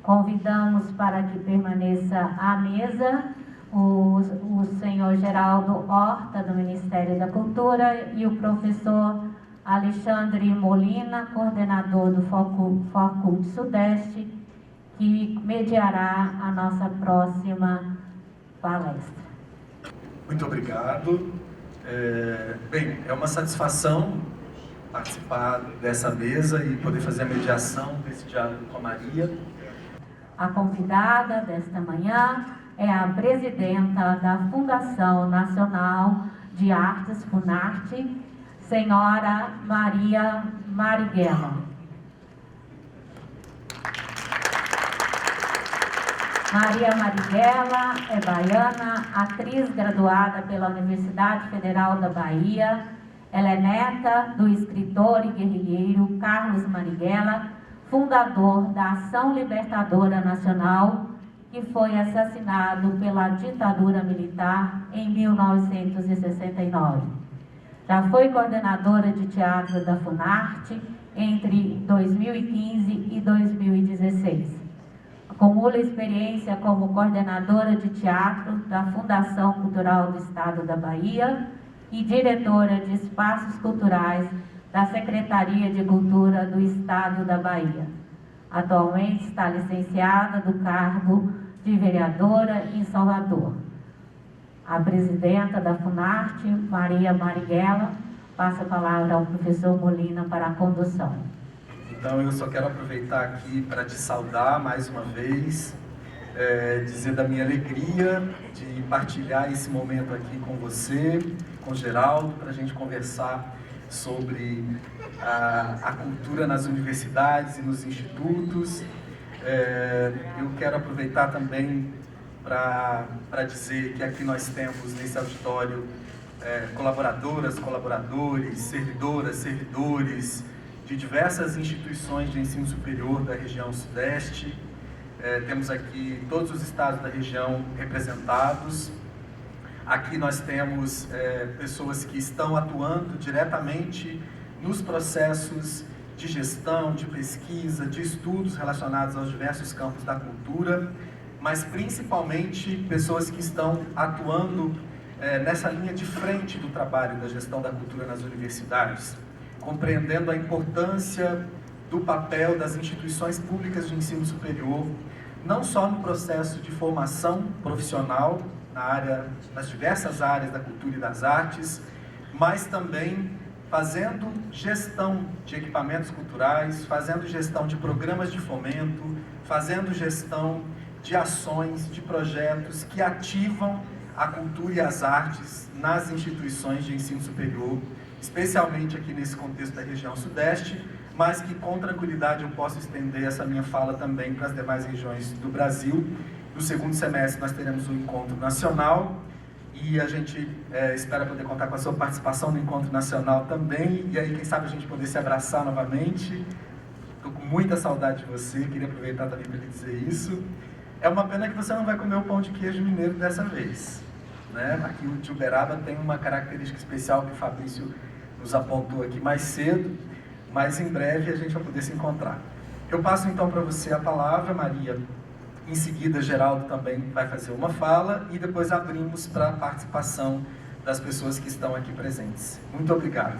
Convidamos para que permaneça à mesa o senhor Geraldo Horta, do Ministério da Cultura, e o professor Alexandre Molina, coordenador do Facult Sudeste, que mediará a nossa próxima palestra. Muito obrigado. Bem, é uma satisfação participar dessa mesa e poder fazer a mediação desse diálogo com a Maria. A convidada desta manhã é a presidenta da Fundação Nacional de Artes, Funarte, senhora Maria Marighella. Maria Marighella é baiana, atriz graduada pela Universidade Federal da Bahia. Ela é neta do escritor e guerrilheiro Carlos Marighella, fundador da Ação Libertadora Nacional, que foi assassinado pela ditadura militar em 1969. Já foi coordenadora de teatro da Funarte entre 2015 e 2016. Acumula experiência como coordenadora de teatro da Fundação Cultural do Estado da Bahia e diretora de espaços culturais da Secretaria de Cultura do Estado da Bahia. Atualmente está licenciada do cargo de vereadora em Salvador. A presidenta da Funarte, Maria Marighella, passa a palavra ao professor Molina para a condução. Então eu só quero aproveitar aqui para te saudar mais uma vez, dizer da minha alegria de partilhar esse momento aqui com você, com o Geraldo, para a gente conversar sobre a cultura nas universidades e nos institutos. Eu quero aproveitar também para dizer que aqui nós temos nesse auditório colaboradoras, colaboradores, servidoras, servidores de diversas instituições de ensino superior da região Sudeste. Temos aqui todos os estados da região representados. Aqui nós temos pessoas que estão atuando diretamente nos processos de gestão, de pesquisa, de estudos relacionados aos diversos campos da cultura, mas principalmente pessoas que estão atuando nessa linha de frente do trabalho da gestão da cultura nas universidades, compreendendo a importância do papel das instituições públicas de ensino superior, não só no processo de formação profissional, nas diversas áreas da cultura e das artes, mas também fazendo gestão de equipamentos culturais, fazendo gestão de programas de fomento, fazendo gestão de ações, de projetos que ativam a cultura e as artes nas instituições de ensino superior, especialmente aqui nesse contexto da região Sudeste, mas que com tranquilidade eu posso estender essa minha fala também para as demais regiões do Brasil. No segundo semestre nós teremos um encontro nacional e a gente espera poder contar com a sua participação no encontro nacional também, e aí quem sabe a gente poder se abraçar novamente. Estou com muita saudade de você, queria aproveitar também para lhe dizer isso. É uma pena que você não vai comer o pão de queijo mineiro dessa vez, né? Aqui o de Uberaba tem uma característica especial que o Fabrício nos apontou aqui mais cedo, mas em breve a gente vai poder se encontrar. Eu passo então para você a palavra, Maria. Em seguida, Geraldo também vai fazer uma fala e depois abrimos para a participação das pessoas que estão aqui presentes. Muito obrigado.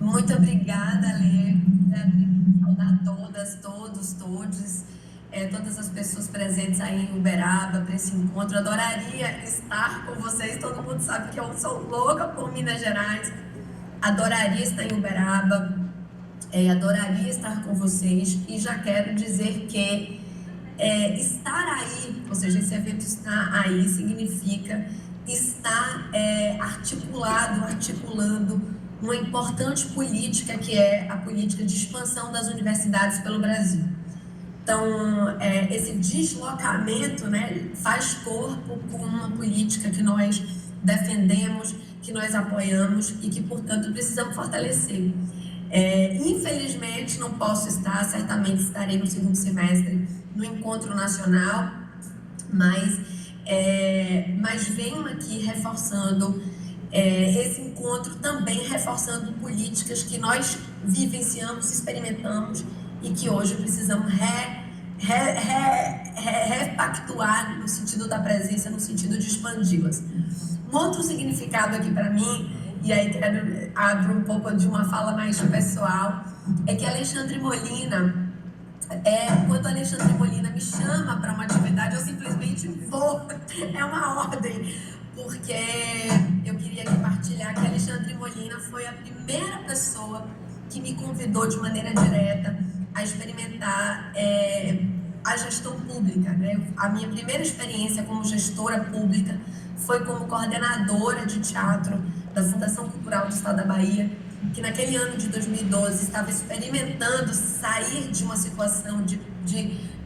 Muito obrigada, Lê. Saudar todas, todos, todes, todas as pessoas presentes aí em Uberaba para esse encontro. Adoraria estar com vocês. Todo mundo sabe que eu sou louca por Minas Gerais. Adoraria estar em Uberaba. Adoraria estar com vocês, e já quero dizer que estar aí, ou seja, esse evento estar aí significa estar articulando uma importante política, que é a política de expansão das universidades pelo Brasil. Então, esse deslocamento, né, faz corpo com uma política que nós defendemos, que nós apoiamos e que, portanto, precisamos fortalecer. Infelizmente não posso estar, certamente estarei no segundo semestre no encontro nacional, mas venho aqui reforçando esse encontro, também reforçando políticas que nós vivenciamos, experimentamos e que hoje precisamos repactuar no sentido da presença, no sentido de expandi-las. Um outro significado aqui para mim, e aí abro um pouco de uma fala mais pessoal, é que Alexandre Molina, quando Alexandre Molina me chama para uma atividade, eu simplesmente vou, é uma ordem, porque eu queria aqui partilhar que Alexandre Molina foi a primeira pessoa que me convidou de maneira direta a experimentar a gestão pública, né? A minha primeira experiência como gestora pública foi como coordenadora de teatro da Fundação Cultural do Estado da Bahia, que naquele ano de 2012 estava experimentando sair de uma situação de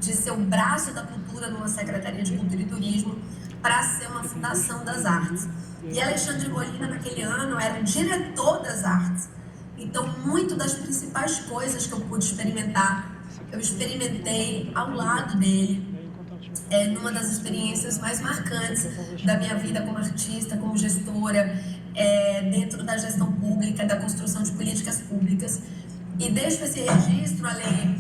ser o braço da cultura numa Secretaria de Cultura e Turismo para ser uma Fundação das Artes. E Alexandre Molina, naquele ano, era o diretor das artes. Então, muito das principais coisas que eu pude experimentar, eu experimentei ao lado dele, numa das experiências mais marcantes da minha vida como artista, como gestora, dentro da gestão pública, da construção de políticas públicas. E deixo esse registro, Ale,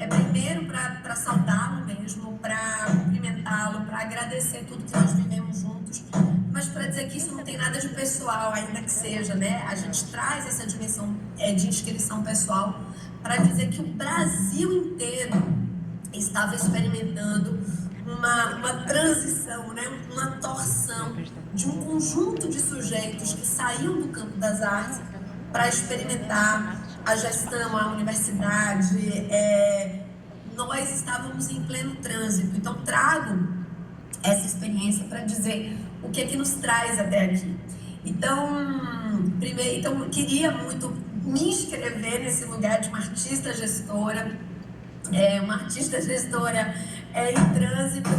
primeiro para saudá-lo mesmo, para cumprimentá-lo, para agradecer tudo que nós vivemos juntos, mas para dizer que isso não tem nada de pessoal, ainda que seja, né? A gente traz essa dimensão de inscrição pessoal para dizer que o Brasil inteiro estava experimentando uma transição, né? Uma torção de um conjunto de sujeitos que saíam do campo das artes para experimentar a gestão, a universidade. Nós estávamos em pleno trânsito, então trago essa experiência para dizer o que é que nos traz até aqui. Então, primeiro, eu queria muito me inscrever nesse lugar de uma artista gestora, em trânsito,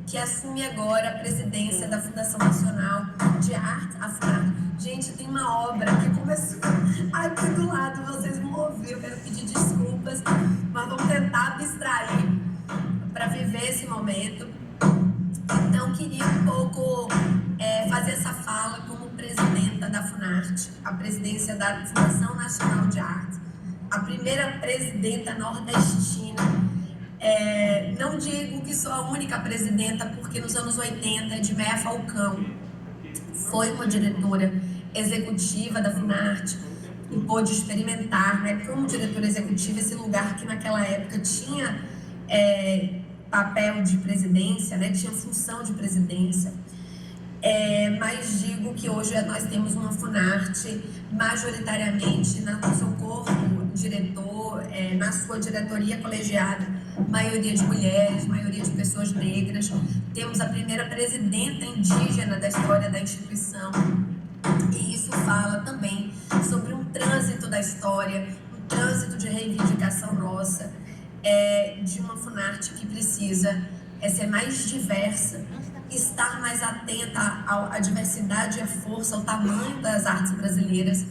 que assume agora a presidência da Fundação Nacional de Arte, a FUNARTE. Gente, tem uma obra que começou aqui do lado, vocês vão ouvir, eu quero pedir desculpas, mas vamos tentar abstrair para viver esse momento. Então, queria um pouco fazer essa fala como presidenta da FUNARTE, a presidência da Fundação Nacional de Arte, a primeira presidenta nordestina. Não digo que sou a única presidenta, porque nos anos 80, Edmeia Falcão foi uma diretora executiva da FUNARTE e pôde experimentar, né, como diretora executiva, esse lugar que naquela época tinha papel de presidência, né, tinha função de presidência. Mas digo que hoje nós temos uma FUNARTE majoritariamente no seu corpo diretor, na sua diretoria colegiada, maioria de mulheres, maioria de pessoas negras. Temos a primeira presidenta indígena da história da instituição, e isso fala também sobre um trânsito da história, um trânsito de reivindicação nossa, de uma FUNARTE que precisa ser mais diversa, estar mais atenta à diversidade e à força, ao tamanho das artes brasileiras,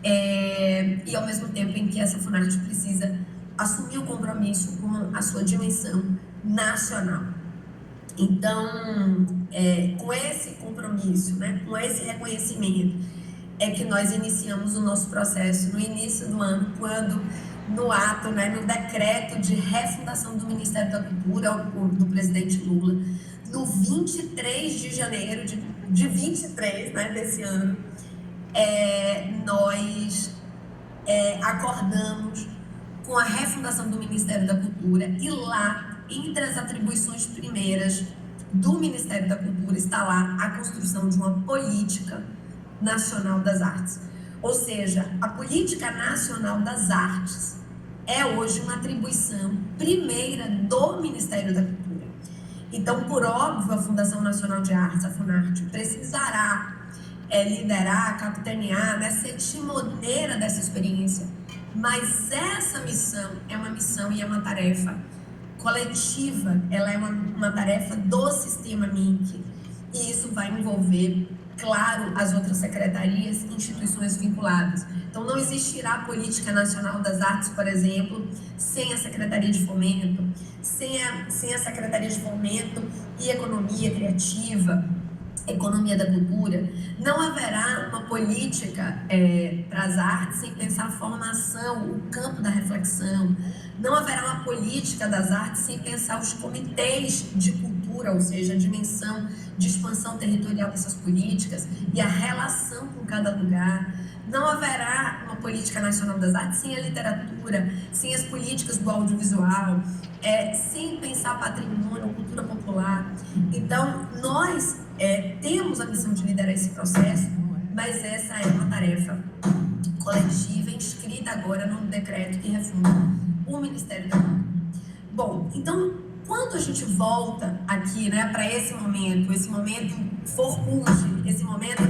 e ao mesmo tempo em que essa FUNARTE precisa assumir o compromisso com a sua dimensão nacional. Então, com esse compromisso, né, com esse reconhecimento, que nós iniciamos o nosso processo no início do ano, quando no ato, né, no decreto de refundação do Ministério da Cultura do presidente Lula, no 23 de janeiro de 23, né, desse ano, nós acordamos com a refundação do Ministério da Cultura, e lá, entre as atribuições primeiras do Ministério da Cultura, está lá a construção de uma política nacional das artes. Ou seja, a política nacional das artes é hoje uma atribuição primeira do Ministério da Cultura. Então, por óbvio, a Fundação Nacional de Artes, a FUNARTE, precisará liderar, capitanear, né, ser timoneira dessa experiência. Mas essa missão é uma missão e é uma tarefa coletiva, ela é uma tarefa do sistema MINC, e isso vai envolver, claro, as outras secretarias e instituições vinculadas. Então, não existirá política nacional das artes, por exemplo, sem a Secretaria de Fomento, sem a Secretaria de Fomento e Economia Criativa, economia da cultura, não haverá uma política para as artes sem pensar a formação, o campo da reflexão. Não haverá uma política das artes sem pensar os comitês de cultura, ou seja, a dimensão de expansão territorial dessas políticas e a relação com cada lugar. Não haverá uma política nacional das artes sem a literatura, sem as políticas do audiovisual, sem pensar patrimônio, cultura popular. Então, nós temos a missão de liderar esse processo, mas essa é uma tarefa coletiva inscrita agora no decreto que refunda o Ministério da Cultura. Bom, então, quando a gente volta aqui, né, para esse momento Forcult, esse momento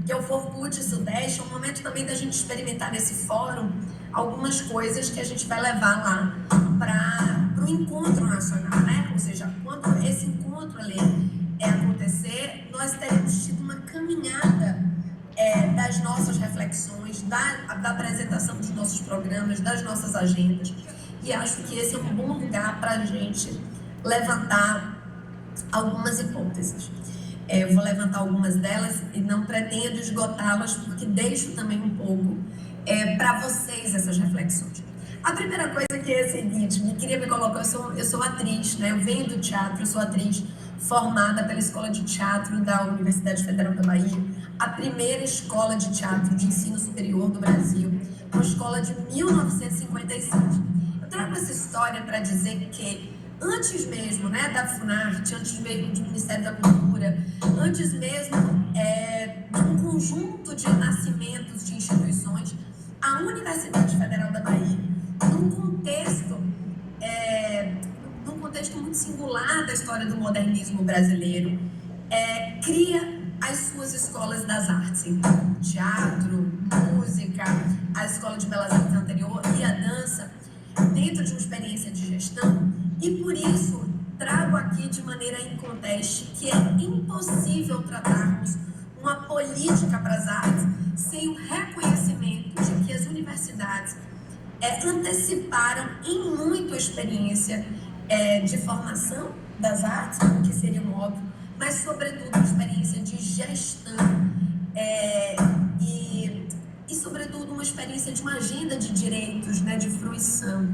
que é o Forcult Sudeste, é um momento também da gente experimentar nesse fórum algumas coisas que a gente vai levar lá para o encontro nacional, né? Ou seja, quando esse encontro ali acontecer, nós teremos tido uma caminhada das nossas reflexões, da apresentação dos nossos programas, das nossas agendas, e acho que esse é um bom lugar para a gente levantar algumas hipóteses. Eu vou levantar algumas delas e não pretendo esgotá-las, porque deixo também um pouco para vocês essas reflexões. A primeira coisa que é a seguinte, queria me colocar, eu sou atriz, né? Eu venho do teatro, eu sou atriz formada pela Escola de Teatro da Universidade Federal da Bahia, a primeira escola de teatro de ensino superior do Brasil, uma escola de 1956. Eu trago essa história para dizer que antes mesmo, né, da Funarte, antes mesmo do Ministério da Cultura, antes mesmo de um conjunto de nascimentos de instituições, a Universidade Federal da Bahia, num contexto muito singular da história do modernismo brasileiro, cria as suas escolas das artes, então, teatro, música, a Escola de Belas Artes anterior e a dança, dentro de uma experiência de gestão. E por isso, trago aqui de maneira em contexto que é impossível tratarmos uma política para as artes sem o reconhecimento de que as universidades anteciparam em muito a experiência de formação das artes, que seria um óbvio, mas sobretudo a experiência de gestão e sobretudo uma experiência de uma agenda de direitos, né, de fruição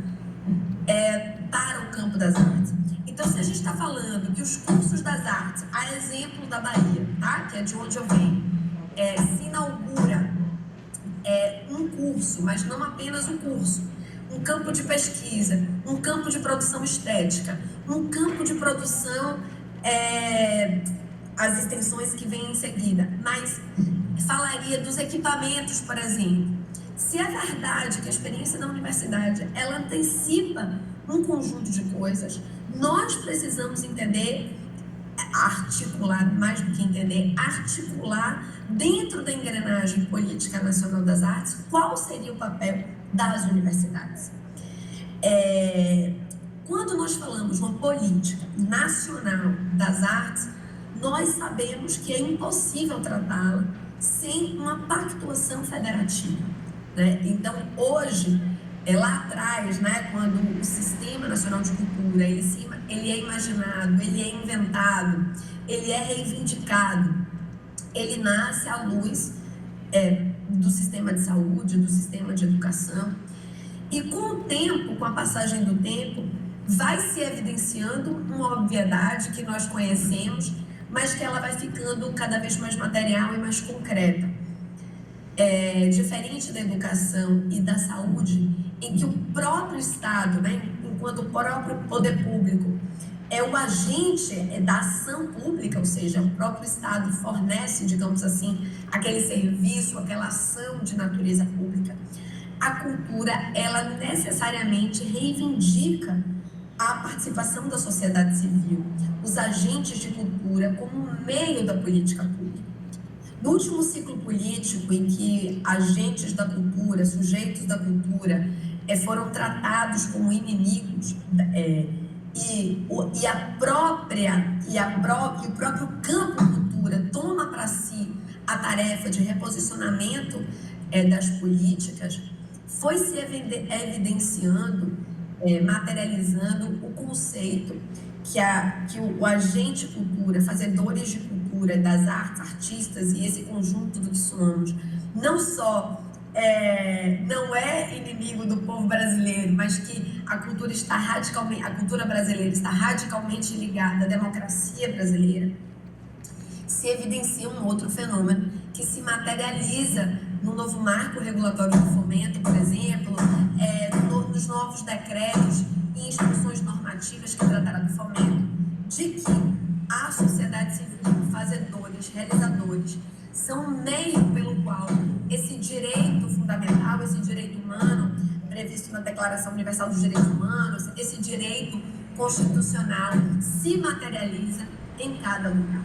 para o campo das artes. Então, se a gente está falando que os cursos das artes, a exemplo da Bahia, tá? Que é de onde eu venho, se inaugura um curso, mas não apenas um curso, um campo de pesquisa, um campo de produção estética, um campo de produção, as extensões que vêm em seguida, mas falaria dos equipamentos, por exemplo. Se é verdade que a experiência da universidade, ela antecipa um conjunto de coisas, nós precisamos entender, articular, mais do que entender, articular dentro da engrenagem política nacional das artes, qual seria o papel das universidades. Quando nós falamos uma política nacional das artes, nós sabemos que é impossível tratá-la sem uma pactuação federativa, né? Então, hoje, lá atrás, né, quando o Sistema Nacional de Cultura ele é imaginado, ele é inventado, ele é reivindicado, ele nasce à luz do sistema de saúde, do sistema de educação, e com o tempo, com a passagem do tempo, vai se evidenciando uma obviedade que nós conhecemos, mas que ela vai ficando cada vez mais material e mais concreta. Diferente da educação e da saúde, em que o próprio Estado, né, enquanto o próprio poder público é o agente da ação pública, ou seja, o próprio Estado fornece, digamos assim, aquele serviço, aquela ação de natureza pública, a cultura, ela necessariamente reivindica a participação da sociedade civil, os agentes de cultura como um meio da política pública. No último ciclo político, em que agentes da cultura, sujeitos da cultura, foram tratados como inimigos, e o próprio campo cultura toma para si a tarefa de reposicionamento das políticas, foi se evidenciando, materializando o conceito que o agente cultura, fazedores de cultura, cultura, das artes, artistas e esse conjunto do que somos, não só não é inimigo do povo brasileiro, mas que a cultura brasileira está radicalmente ligada à democracia brasileira, se evidencia um outro fenômeno que se materializa no novo marco regulatório do fomento, por exemplo, nos novos decretos e instruções normativas que tratarão do fomento, de que a sociedade civil, fazedores, realizadores, são um meio pelo qual esse direito fundamental, esse direito humano, previsto na Declaração Universal dos Direitos Humanos, esse direito constitucional se materializa em cada lugar.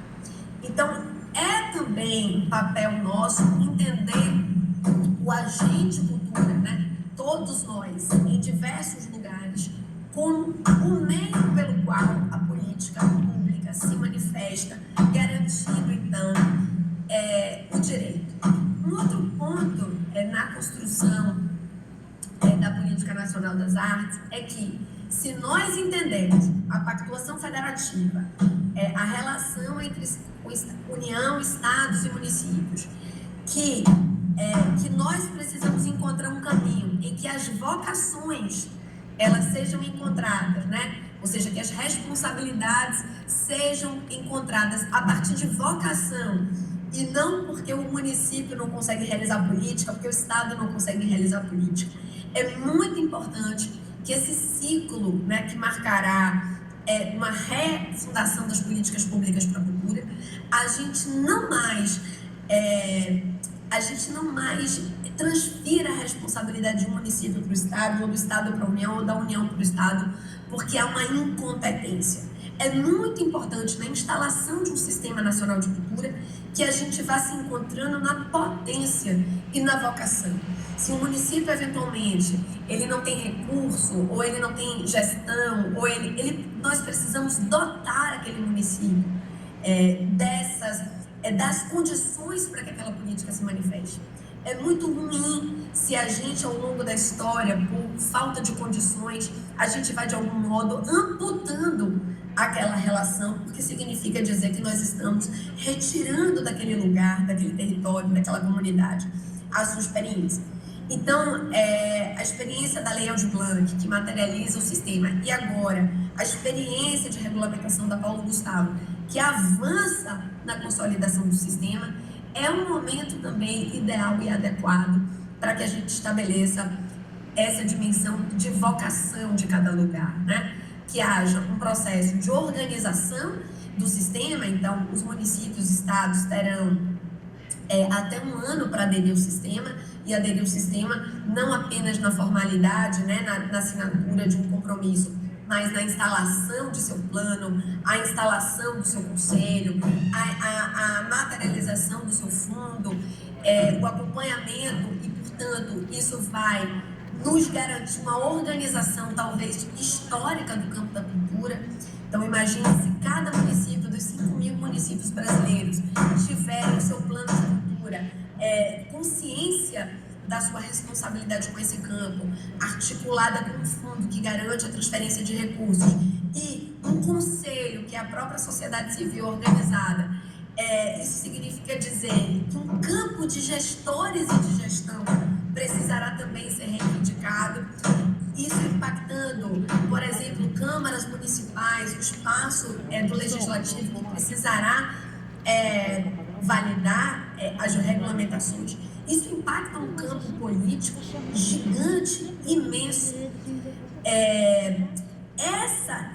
Então, é também papel nosso entender o agente cultura, né? Todos nós, em diversos lugares, como o meio pelo qual a política pública se manifesta, garantindo, então, o direito. Um outro ponto na construção da Política Nacional das Artes é que, se nós entendemos a pactuação federativa, a relação entre União, Estados e municípios, que nós precisamos encontrar um caminho em que as vocações elas sejam encontradas, né? Ou seja, que as responsabilidades sejam encontradas a partir de vocação e não porque o município não consegue realizar política, porque o Estado não consegue realizar política. É muito importante que esse ciclo, né, que marcará uma refundação das políticas públicas para a cultura, a gente não mais transfira a responsabilidade de um município para o Estado, ou do Estado para a União, ou da União para o Estado, porque há uma incompetência. É muito importante na instalação de um sistema nacional de cultura que a gente vá se encontrando na potência e na vocação. Se o município, eventualmente, ele não tem recurso, ou ele não tem gestão, ou nós precisamos dotar aquele município das condições para que aquela política se manifeste. É muito ruim se a gente, ao longo da história, por falta de condições, a gente vai, de algum modo, amputando aquela relação, porque significa dizer que nós estamos retirando daquele lugar, daquele território, daquela comunidade, a sua experiência. Então, a experiência da Lei Aldir Blanc, que materializa o sistema, e agora a experiência de regulamentação da Paulo Gustavo, que avança na consolidação do sistema, é um momento também ideal e adequado para que a gente estabeleça essa dimensão de vocação de cada lugar, né? Que haja um processo de organização do sistema. Então, os municípios e estados terão até 1 ano para aderir ao sistema, e aderir ao sistema não apenas na formalidade, né, na assinatura de um compromisso, mas na instalação de seu plano, a instalação do seu conselho, a materialização do seu fundo, o acompanhamento, e, portanto, isso vai nos garantir uma organização, talvez, histórica do campo da cultura. Então, imagine se cada município dos 5.000 municípios brasileiros tiver o seu plano de cultura, consciência da sua responsabilidade com esse campo, articulada com um fundo que garante a transferência de recursos e um conselho que é a própria sociedade civil organizada. Isso significa dizer que um campo de gestores e de gestão precisará também ser reivindicado, isso impactando, por exemplo, câmaras municipais, o espaço do legislativo que precisará validar as regulamentações. Isso impacta um campo político gigante, imenso.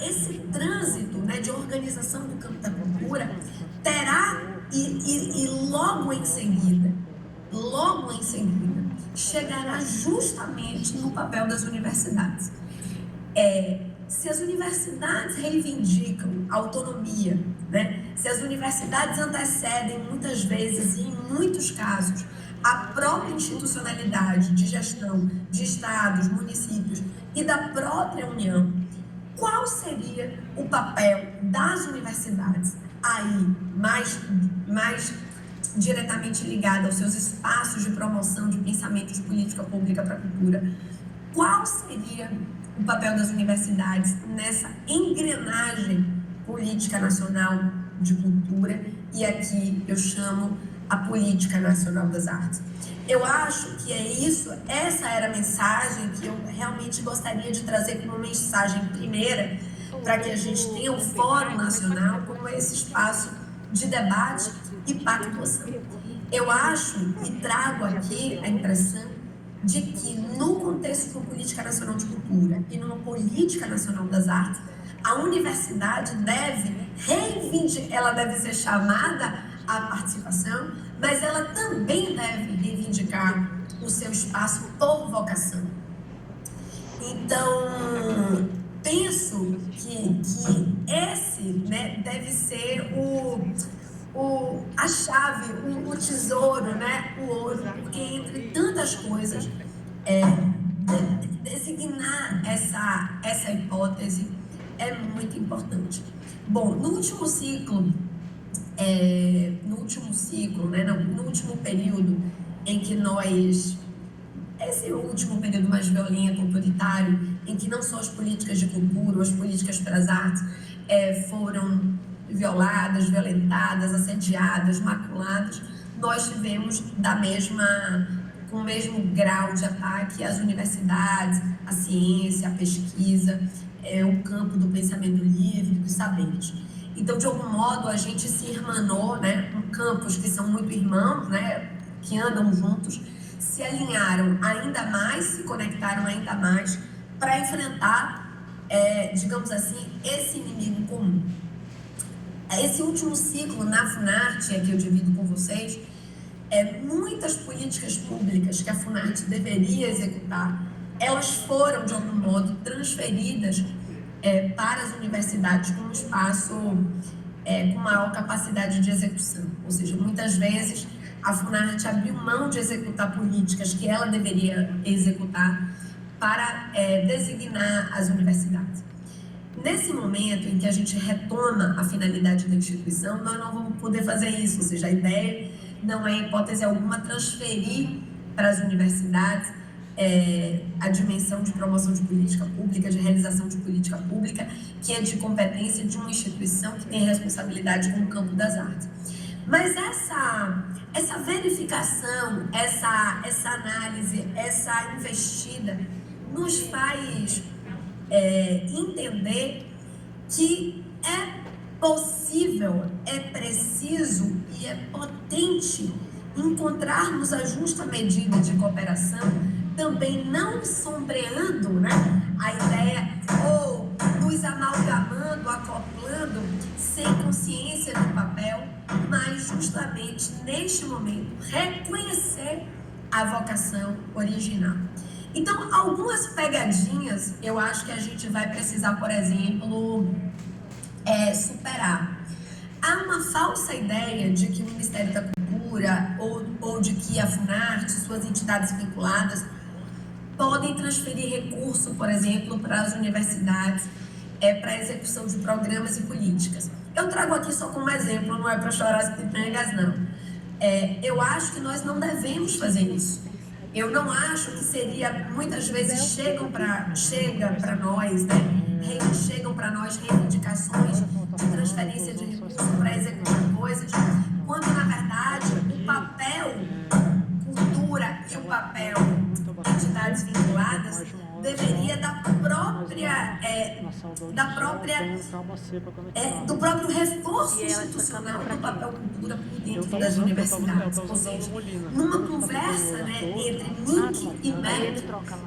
Esse trânsito, né, de organização do campo da cultura terá, e logo em seguida, chegará justamente no papel das universidades. Se as universidades reivindicam autonomia, né? Se as universidades antecedem muitas vezes, e em muitos casos, a própria institucionalidade de gestão de estados, municípios e da própria União, qual seria o papel das universidades aí, mais diretamente ligado aos seus espaços de promoção de pensamento de política pública para a cultura? Qual seria o papel das universidades nessa engrenagem política nacional de cultura e aqui eu chamo a Política Nacional das Artes. Eu acho que é isso, essa era a mensagem que eu realmente gostaria de trazer como mensagem primeira, para que a gente tenha um Fórum Nacional como esse espaço de debate e pactuação. Eu acho e trago aqui a impressão de que no contexto de uma Política Nacional de Cultura e numa Política Nacional das Artes, a universidade ela deve ser chamada à participação, mas ela também deve reivindicar o seu espaço por vocação. Então, penso que esse, né, deve ser a chave, o tesouro, né, o ouro, porque entre tantas coisas, designar essa hipótese é muito importante. Bom, no último período em que esse último período mais violento, autoritário, em que não só as políticas de cultura, as políticas para as artes foram violadas, violentadas, assediadas, maculadas, nós tivemos com o mesmo grau de ataque às universidades, à ciência, à pesquisa, o campo do pensamento livre, dos saberes. Então, de algum modo, a gente se irmanou, né, com campos que são muito irmãos, né, que andam juntos, se alinharam ainda mais, se conectaram ainda mais para enfrentar, digamos assim, esse inimigo comum. Esse último ciclo na Funarte, que eu divido com vocês, muitas políticas públicas que a Funarte deveria executar, elas foram, de algum modo, transferidas para as universidades como um espaço com maior capacidade de execução. Ou seja, muitas vezes a Funarte abriu mão de executar políticas que ela deveria executar para designar as universidades. Nesse momento em que a gente retoma a finalidade da instituição, nós não vamos poder fazer isso, ou seja, a ideia não é, em hipótese alguma, transferir para as universidades a dimensão de promoção de política pública, de realização de política pública, que é de competência de uma instituição que tem responsabilidade com o campo das artes. Mas essa verificação, essa análise, essa investida, nos faz entender que é possível, é preciso e é potente encontrarmos a justa medida de cooperação, também não sombreando, né, a ideia ou nos amalgamando, acoplando, sem consciência do papel, mas justamente neste momento reconhecer a vocação original. Então, algumas pegadinhas eu acho que a gente vai precisar, por exemplo, superar. Há uma falsa ideia de que o Ministério da Cultura ou de que a Funarte, suas entidades vinculadas, podem transferir recurso, por exemplo, para as universidades, para a execução de programas e políticas. Eu trago aqui só como exemplo, não é para chorar as pitangas, não. Eu acho que nós não devemos fazer isso. Eu não acho que seria, muitas vezes chegam para nós, né? Chegam para nós reivindicações de transferência de recursos para executar coisas, quando na verdade o papel cultura e o papel entidades vinculadas deveria do próprio reforço institucional do papel cultura por dentro das universidades, ou seja, numa conversa, né, entre MIC e MEC,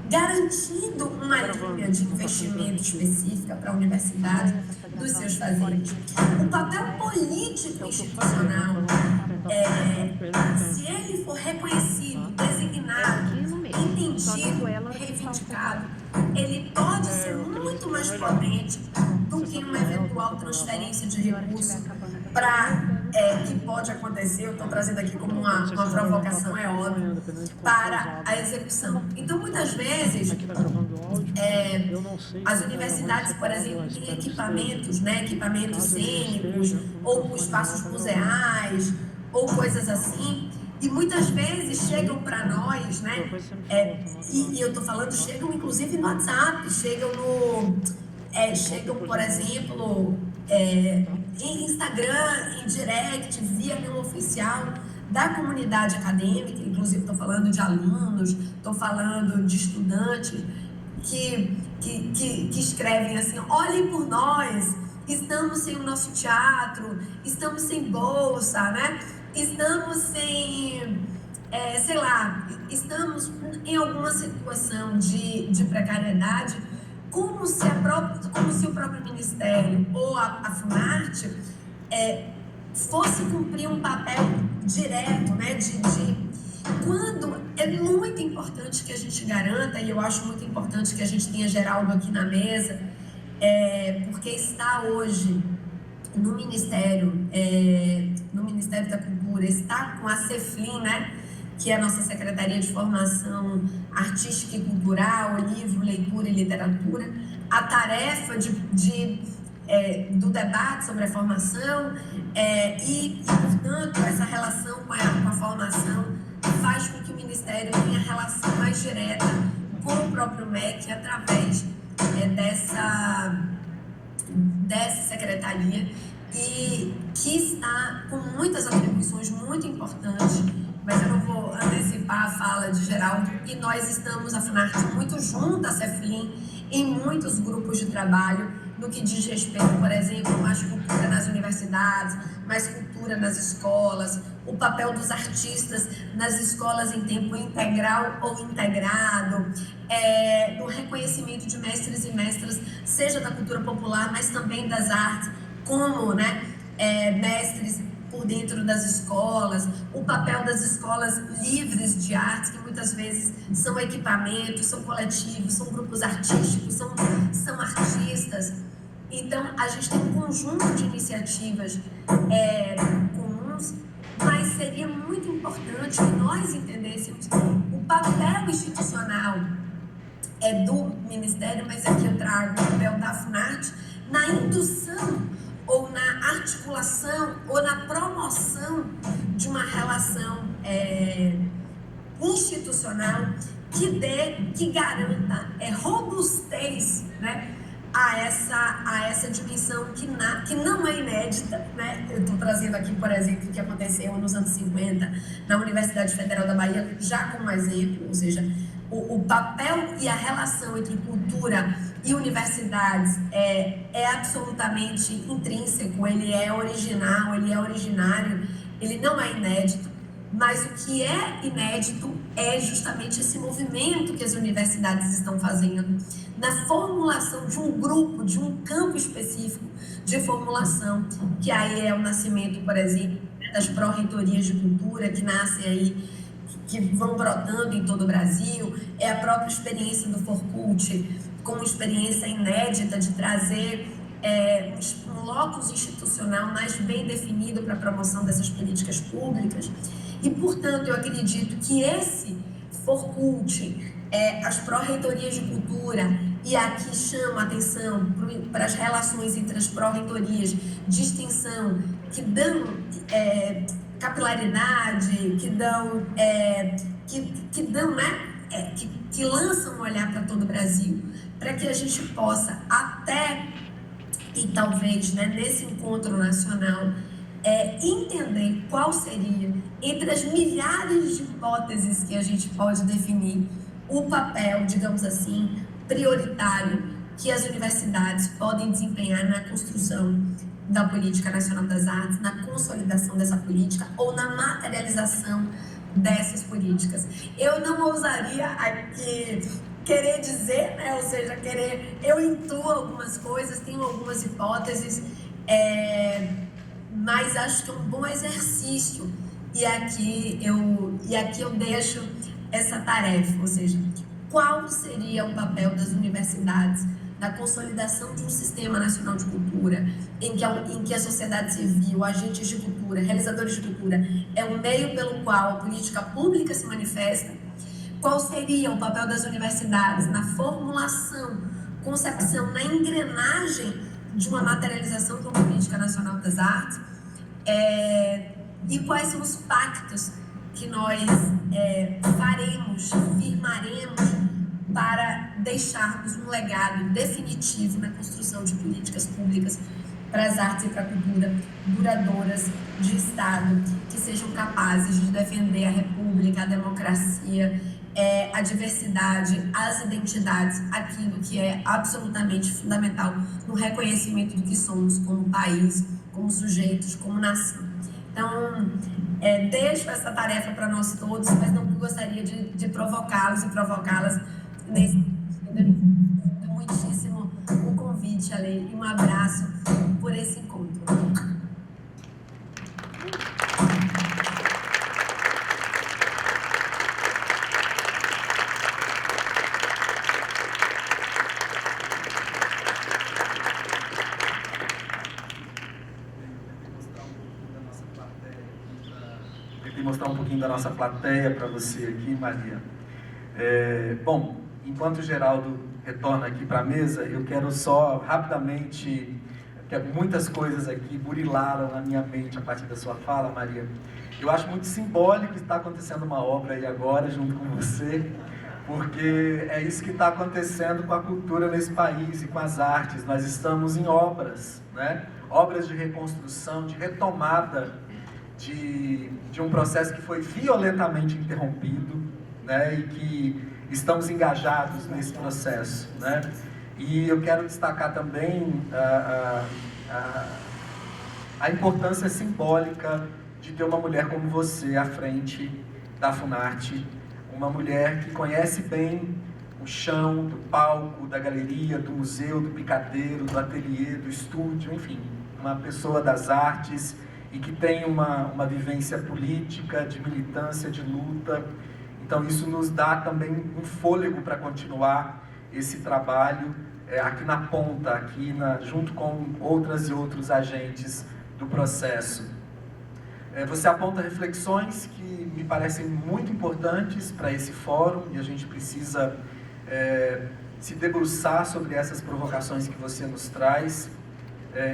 garantindo uma linha de investimento específica para a universidade dos seus fazeres. O papel político institucional, se ele for reconhecido, designado, entendido, reivindicado, ele pode ser muito mais potente do que uma eventual transferência de recursos que pode acontecer, eu estou trazendo aqui como uma provocação, é óbvio, para a execução. Então, muitas vezes, as universidades, por exemplo, têm equipamentos, né, equipamentos cênicos, ou espaços museais, ou coisas assim, e muitas vezes chegam para nós, né, e eu estou falando, chegam inclusive no WhatsApp, chegam, por exemplo, em Instagram, em direct, via meu oficial da comunidade acadêmica, inclusive estou falando de alunos, estou falando de estudantes que escrevem assim: olhem por nós, estamos sem o nosso teatro, estamos sem bolsa, né? Estamos sem, sei lá, estamos em alguma situação de precariedade, como se o próprio Ministério ou a Funarte fosse cumprir um papel direto, né, quando é muito importante que a gente garanta, e eu acho muito importante que a gente tenha Geraldo aqui na mesa, porque está hoje no Ministério da Cultura, está com a CEFLIN, né, que é a nossa Secretaria de Formação Artística e Cultural, Livro, Leitura e Literatura, a tarefa do debate sobre a formação e, portanto, essa relação com a formação faz com que o Ministério tenha relação mais direta com o próprio MEC através dessa secretaria, e que está com muitas atribuições muito importantes, mas eu não vou antecipar a fala de Geraldo, e nós estamos, a Funarte, muito junto à CEFLIN em muitos grupos de trabalho, no que diz respeito, por exemplo, mais cultura nas universidades, mais cultura nas escolas, o papel dos artistas nas escolas em tempo integral ou integrado, no reconhecimento de mestres e mestras, seja da cultura popular, mas também das artes, como, né, mestres por dentro das escolas, o papel das escolas livres de artes, que muitas vezes são equipamentos, são coletivos, são grupos artísticos, são artistas. Então, a gente tem um conjunto de iniciativas comuns, mas seria muito importante que nós entendêssemos o papel institucional do Ministério, mas aqui eu trago o papel da Funarte, na indução ou na articulação ou na promoção de uma relação institucional que garanta robustez, né, a essa dimensão que não é inédita, né? Eu estou trazendo aqui, por exemplo, o que aconteceu nos anos 50 na Universidade Federal da Bahia, já como exemplo, ou seja, o papel e a relação entre cultura e universidades é absolutamente intrínseco, ele é original, ele é originário, ele não é inédito, mas o que é inédito é justamente esse movimento que as universidades estão fazendo na formulação de um grupo, de um campo específico de formulação, que aí é o nascimento, por exemplo, das pró-reitorias de cultura, que nascem aí, que vão brotando em todo o Brasil, é a própria experiência do Forcult, como experiência inédita de trazer um locus institucional mais bem definido para a promoção dessas políticas públicas. E, portanto, eu acredito que esse Forcult, as pró-reitorias de cultura, e aqui chamo a atenção para as relações entre as pró-reitorias de extensão, que dão capilaridade, que lançam um olhar para todo o Brasil, para que a gente possa até, e talvez, né, nesse encontro nacional, entender qual seria, entre as milhares de hipóteses que a gente pode definir, o papel, digamos assim, prioritário que as universidades podem desempenhar na construção da Política Nacional das Artes, na consolidação dessa política ou na materialização dessas políticas. Eu não ousaria aqui querer dizer, né, ou seja, eu intuo algumas coisas, tenho algumas hipóteses, mas acho que é um bom exercício, e aqui eu deixo essa tarefa, ou seja, qual seria o papel das universidades na consolidação de um sistema nacional de cultura, em que a sociedade civil, agentes de cultura, realizadores de cultura, é o meio pelo qual a política pública se manifesta. Qual seria o papel das universidades na formulação, concepção, na engrenagem de uma materialização de uma política nacional das artes, e quais são os pactos que nós firmaremos para deixarmos um legado definitivo na construção de políticas públicas para as artes e para a cultura duradouras de Estado, que sejam capazes de defender a república, a democracia, a diversidade, as identidades, aquilo que é absolutamente fundamental no reconhecimento do que somos como país, como sujeitos, como nação. Então, deixo essa tarefa para nós todos, mas não gostaria de provocá-los e provocá-las nesse sentido. Muitíssimo o convite, Ale, e um abraço por esse encontro. Tentei mostrar um pouquinho da nossa plateia para você aqui, Maria. Bom, enquanto o Geraldo retorna aqui para a mesa, eu quero só rapidamente, que muitas coisas aqui burilaram na minha mente a partir da sua fala, Maria. Eu acho muito simbólico que está acontecendo uma obra aí agora, junto com você, porque é isso que está acontecendo com a cultura nesse país e com as artes. Nós estamos em obras, né? Obras de reconstrução, de retomada de um processo que foi violentamente interrompido, né? E que estamos engajados nesse processo, né? E eu quero destacar também a importância simbólica de ter uma mulher como você à frente da Funarte, uma mulher que conhece bem o chão do palco, da galeria, do museu, do picadeiro, do ateliê, do estúdio, enfim, uma pessoa das artes e que tem uma vivência política, de militância, de luta. Então isso nos dá também um fôlego para continuar esse trabalho aqui na ponta, junto com outras e outros agentes do processo. Você aponta reflexões que me parecem muito importantes para esse fórum e a gente precisa se debruçar sobre essas provocações que você nos traz.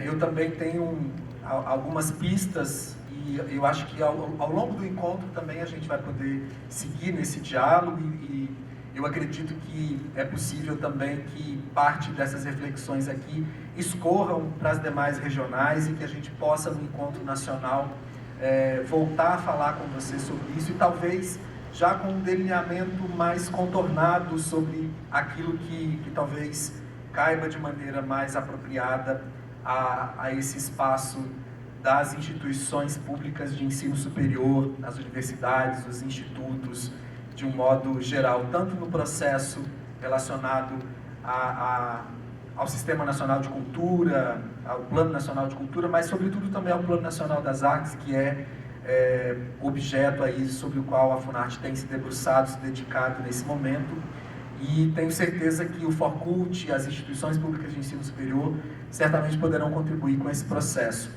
Eu também tenho algumas pistas e eu acho que ao longo do encontro também a gente vai poder seguir nesse diálogo e eu acredito que é possível também que parte dessas reflexões aqui escorram para as demais regionais e que a gente possa no encontro nacional voltar a falar com você sobre isso e talvez já com um delineamento mais contornado sobre aquilo que talvez caiba de maneira mais apropriada a esse espaço das instituições públicas de ensino superior, as universidades, os institutos, de um modo geral, tanto no processo relacionado ao Sistema Nacional de Cultura, ao Plano Nacional de Cultura, mas sobretudo também ao Plano Nacional das Artes, que é objeto aí sobre o qual a Funarte tem se debruçado, se dedicado nesse momento. E tenho certeza que o Forcult e as instituições públicas de ensino superior certamente poderão contribuir com esse processo.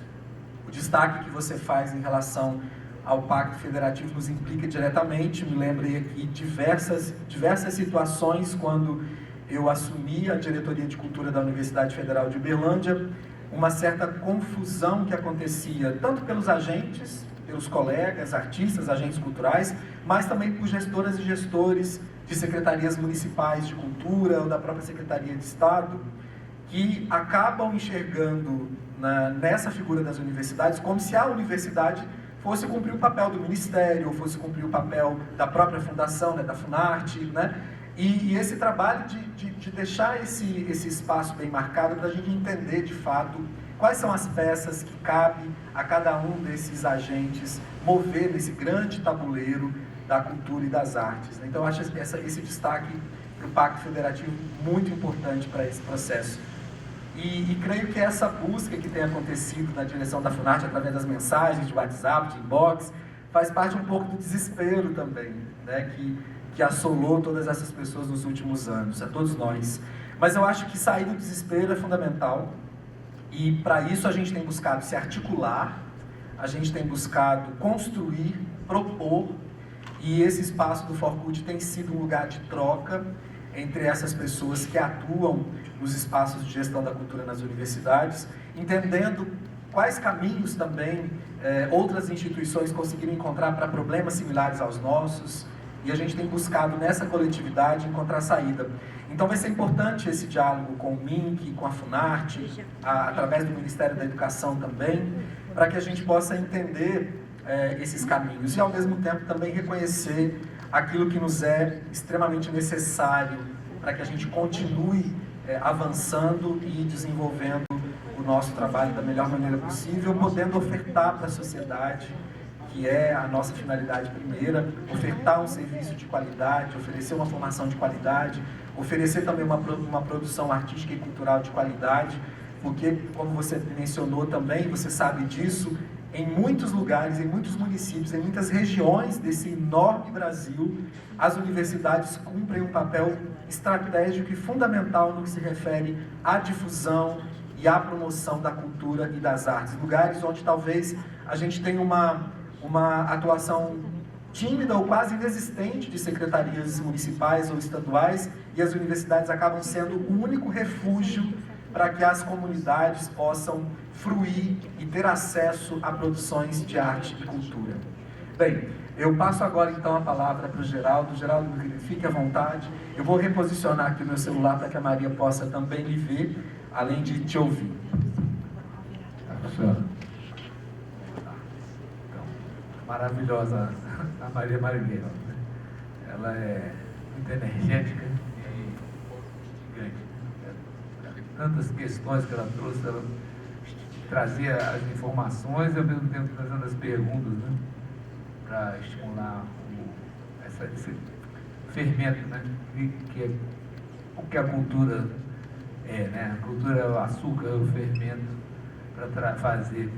O destaque que você faz em relação ao Pacto Federativo nos implica diretamente. Me lembrei aqui diversas situações quando eu assumi a diretoria de cultura da Universidade Federal de Uberlândia, uma certa confusão que acontecia tanto pelos agentes, pelos colegas, artistas, agentes culturais, mas também por gestoras e gestores de secretarias municipais de cultura ou da própria Secretaria de Estado, que acabam enxergando nessa figura das universidades como se a universidade fosse cumprir o papel do Ministério, ou fosse cumprir o papel da própria fundação, da Funarte, né? E esse trabalho de deixar esse espaço bem marcado para a gente entender, de fato, quais são as peças que cabe a cada um desses agentes mover nesse grande tabuleiro da cultura e das artes. Então, eu acho esse destaque para o Pacto Federativo muito importante para esse processo. E creio que essa busca que tem acontecido na direção da Funarte, através das mensagens de WhatsApp, de inbox, faz parte um pouco do desespero também, né, que assolou todas essas pessoas nos últimos anos, a todos nós. Mas eu acho que sair do desespero é fundamental, e para isso a gente tem buscado se articular, a gente tem buscado construir, propor, e esse espaço do Forcult tem sido um lugar de troca entre essas pessoas que atuam nos espaços de gestão da cultura nas universidades, entendendo quais caminhos também outras instituições conseguiram encontrar para problemas similares aos nossos, e a gente tem buscado nessa coletividade encontrar saída. Então vai ser importante esse diálogo com o MINC, com a Funarte, através do Ministério da Educação também, para que a gente possa entender esses caminhos e ao mesmo tempo também reconhecer aquilo que nos é extremamente necessário para que a gente continue avançando e desenvolvendo o nosso trabalho da melhor maneira possível, podendo ofertar para a sociedade, que é a nossa finalidade primeira, ofertar um serviço de qualidade, oferecer uma formação de qualidade, oferecer também uma produção artística e cultural de qualidade, porque, como você mencionou também, você sabe disso, em muitos lugares, em muitos municípios, em muitas regiões desse enorme Brasil, as universidades cumprem um papel estratégico e fundamental no que se refere à difusão e à promoção da cultura e das artes. Lugares onde talvez a gente tenha uma atuação tímida ou quase inexistente de secretarias municipais ou estaduais, e as universidades acabam sendo o único refúgio para que as comunidades possam fruir e ter acesso a produções de arte e cultura. Bem, eu passo agora então a palavra para o Geraldo. Geraldo, fique à vontade. Eu vou reposicionar aqui o meu celular para que a Maria possa também lhe ver, além de te ouvir. Então, maravilhosa a Maria Marighella. Ela é muito energética e gigante. Tantas questões que ela trouxe, ela trazia as informações e ao mesmo tempo trazendo as perguntas, né, para estimular esse fermento, né, o que a cultura é, né? A cultura é o açúcar, é o fermento para fazer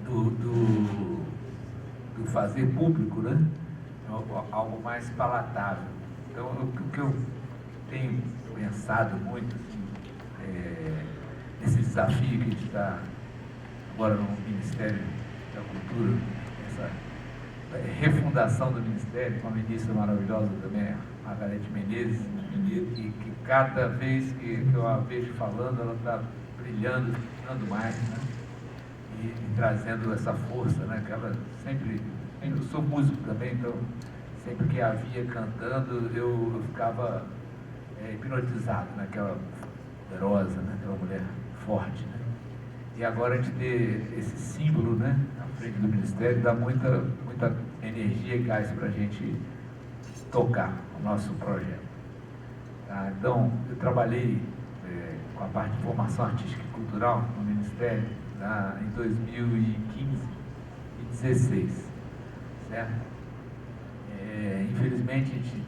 do fazer público, né, algo mais palatável. Então, o que eu tenho pensado muito assim, esse desafio que a gente está agora no Ministério da Cultura, essa refundação do Ministério, com a ministra maravilhosa também, a Margarete Menezes, que cada vez que eu a vejo falando, ela está brilhando mais, né? E trazendo essa força, né? Que ela sempre, eu sou músico também, então sempre que a via cantando, eu ficava hipnotizado naquela poderosa, né? Aquela mulher forte, né? E agora a gente ter esse símbolo, né, à frente do Ministério, dá muita energia e gás para a gente tocar o nosso projeto. Tá? Então, eu trabalhei com a parte de formação artística e cultural no Ministério em 2015 e 2016, certo? Infelizmente, a gente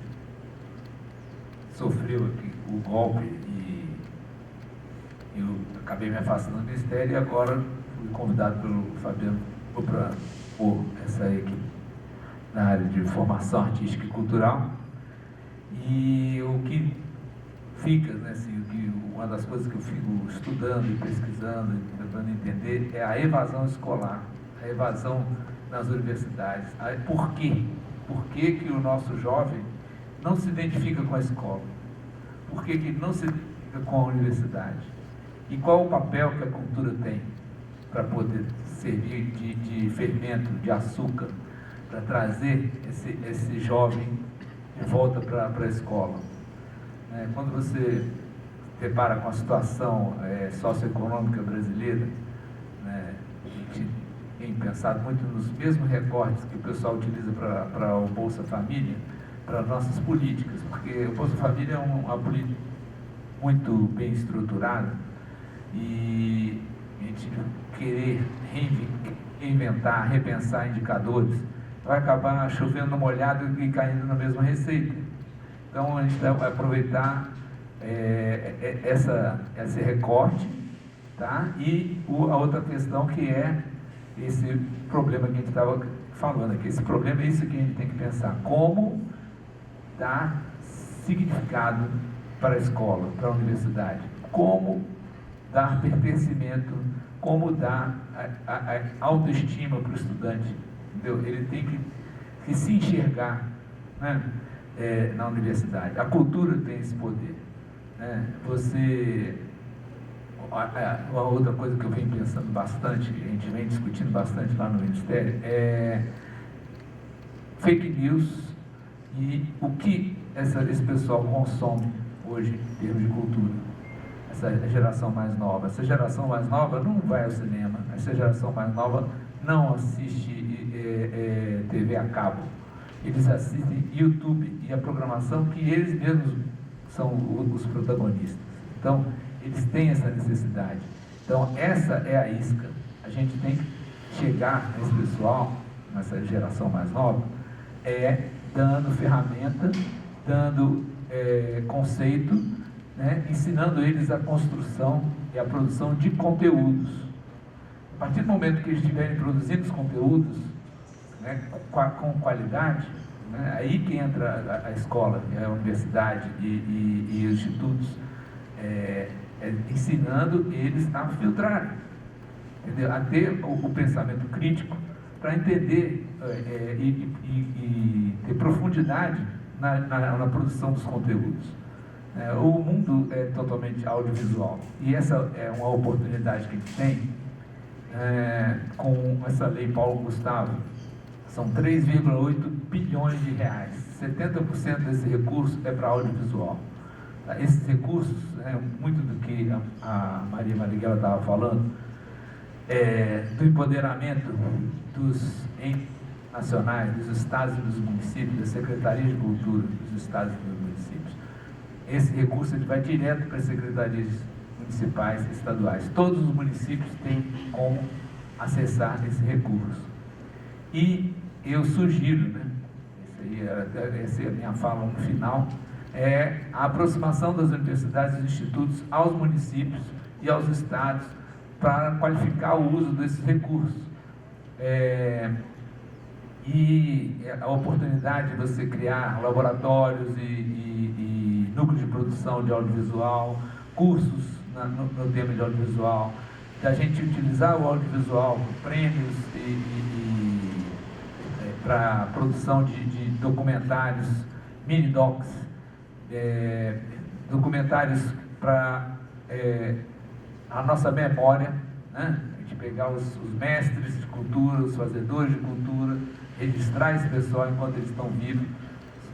sofreu aqui o golpe e eu acabei me afastando do Ministério e agora fui convidado pelo Fabiano para pôr essa equipe na área de formação artística e cultural. E o que fica, né, assim, uma das coisas que eu fico estudando e pesquisando e tentando entender é a evasão escolar, a evasão nas universidades. Por quê? Por que que o nosso jovem não se identifica com a escola? Por que que não se identifica com a universidade? E qual o papel que a cultura tem para poder servir de fermento, de açúcar, para trazer esse jovem de volta para a escola? Quando você se depara com a situação socioeconômica brasileira, né, a gente tem pensado muito nos mesmos recortes que o pessoal utiliza para o Bolsa Família, para nossas políticas, porque o Bolsa Família é uma política muito bem estruturada, e a gente querer reinventar, repensar indicadores, vai acabar chovendo no molhado e caindo na mesma receita. Então a gente vai aproveitar esse recorte, tá? E a outra questão que é esse problema que a gente estava falando aqui. Esse problema é isso que a gente tem que pensar: como dar significado para a escola, para a universidade, como dar pertencimento, como dar a autoestima para o estudante, entendeu? Ele tem que se enxergar, né, na universidade. A cultura tem esse poder, né? Uma outra coisa que eu venho pensando bastante, a gente vem discutindo bastante lá no Ministério, é fake news E o que esse pessoal consome hoje em termos de cultura? Essa geração mais nova. Essa geração mais nova não vai ao cinema. Essa geração mais nova não assiste TV a cabo. Eles assistem YouTube e a programação que eles mesmos são os protagonistas. Então, eles têm essa necessidade. Então, essa é a isca. A gente tem que chegar nesse pessoal, nessa geração mais nova, dando ferramenta, dando conceito, né, ensinando eles a construção e a produção de conteúdos. A partir do momento que eles estiverem produzindo os conteúdos, né, com qualidade, né, aí que entra a escola, a universidade e os institutos, ensinando eles a filtrarem, entendeu? A ter o pensamento crítico para entender e ter profundidade na produção dos conteúdos. O mundo é totalmente audiovisual e essa é uma oportunidade que a gente tem com essa lei Paulo Gustavo. São 3,8 bilhões de reais. 70% desse recurso é para audiovisual. Esses recursos, muito do que a Maria Marighella estava falando, do empoderamento dos entes nacionais, dos estados e dos municípios, da Secretaria de Cultura dos estados e dos municípios. Esse recurso ele vai direto para as secretarias municipais e estaduais. Todos os municípios têm como acessar esse recurso. E eu sugiro, né, essa é a minha fala no final, a aproximação das universidades e dos institutos aos municípios e aos estados para qualificar o uso desses recursos. E a oportunidade de você criar laboratórios e núcleos de produção de audiovisual, cursos no tema de audiovisual, da gente utilizar o audiovisual, prêmios para produção de documentários, mini-docs, documentários para a nossa memória, né? A gente pegar os mestres de cultura, os fazedores de cultura, registrar esse pessoal enquanto eles estão vivos,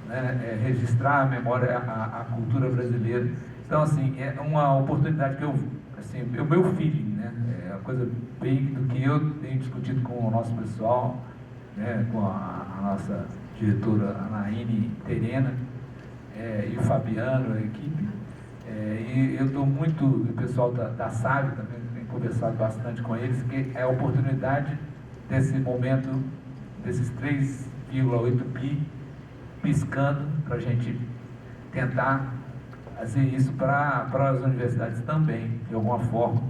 né? Registrar a memória, a cultura brasileira. Então, assim, é uma oportunidade que é o meu feeling, né? É uma coisa bem do que eu tenho discutido com o nosso pessoal, né? Com a nossa diretora Anaíne Terena, e o Fabiano, a equipe. E eu estou muito, o pessoal da SAB também tem conversado bastante com eles, que é a oportunidade desse momento, desses 3,8 bi piscando, para a gente tentar fazer isso para as universidades também, de alguma forma,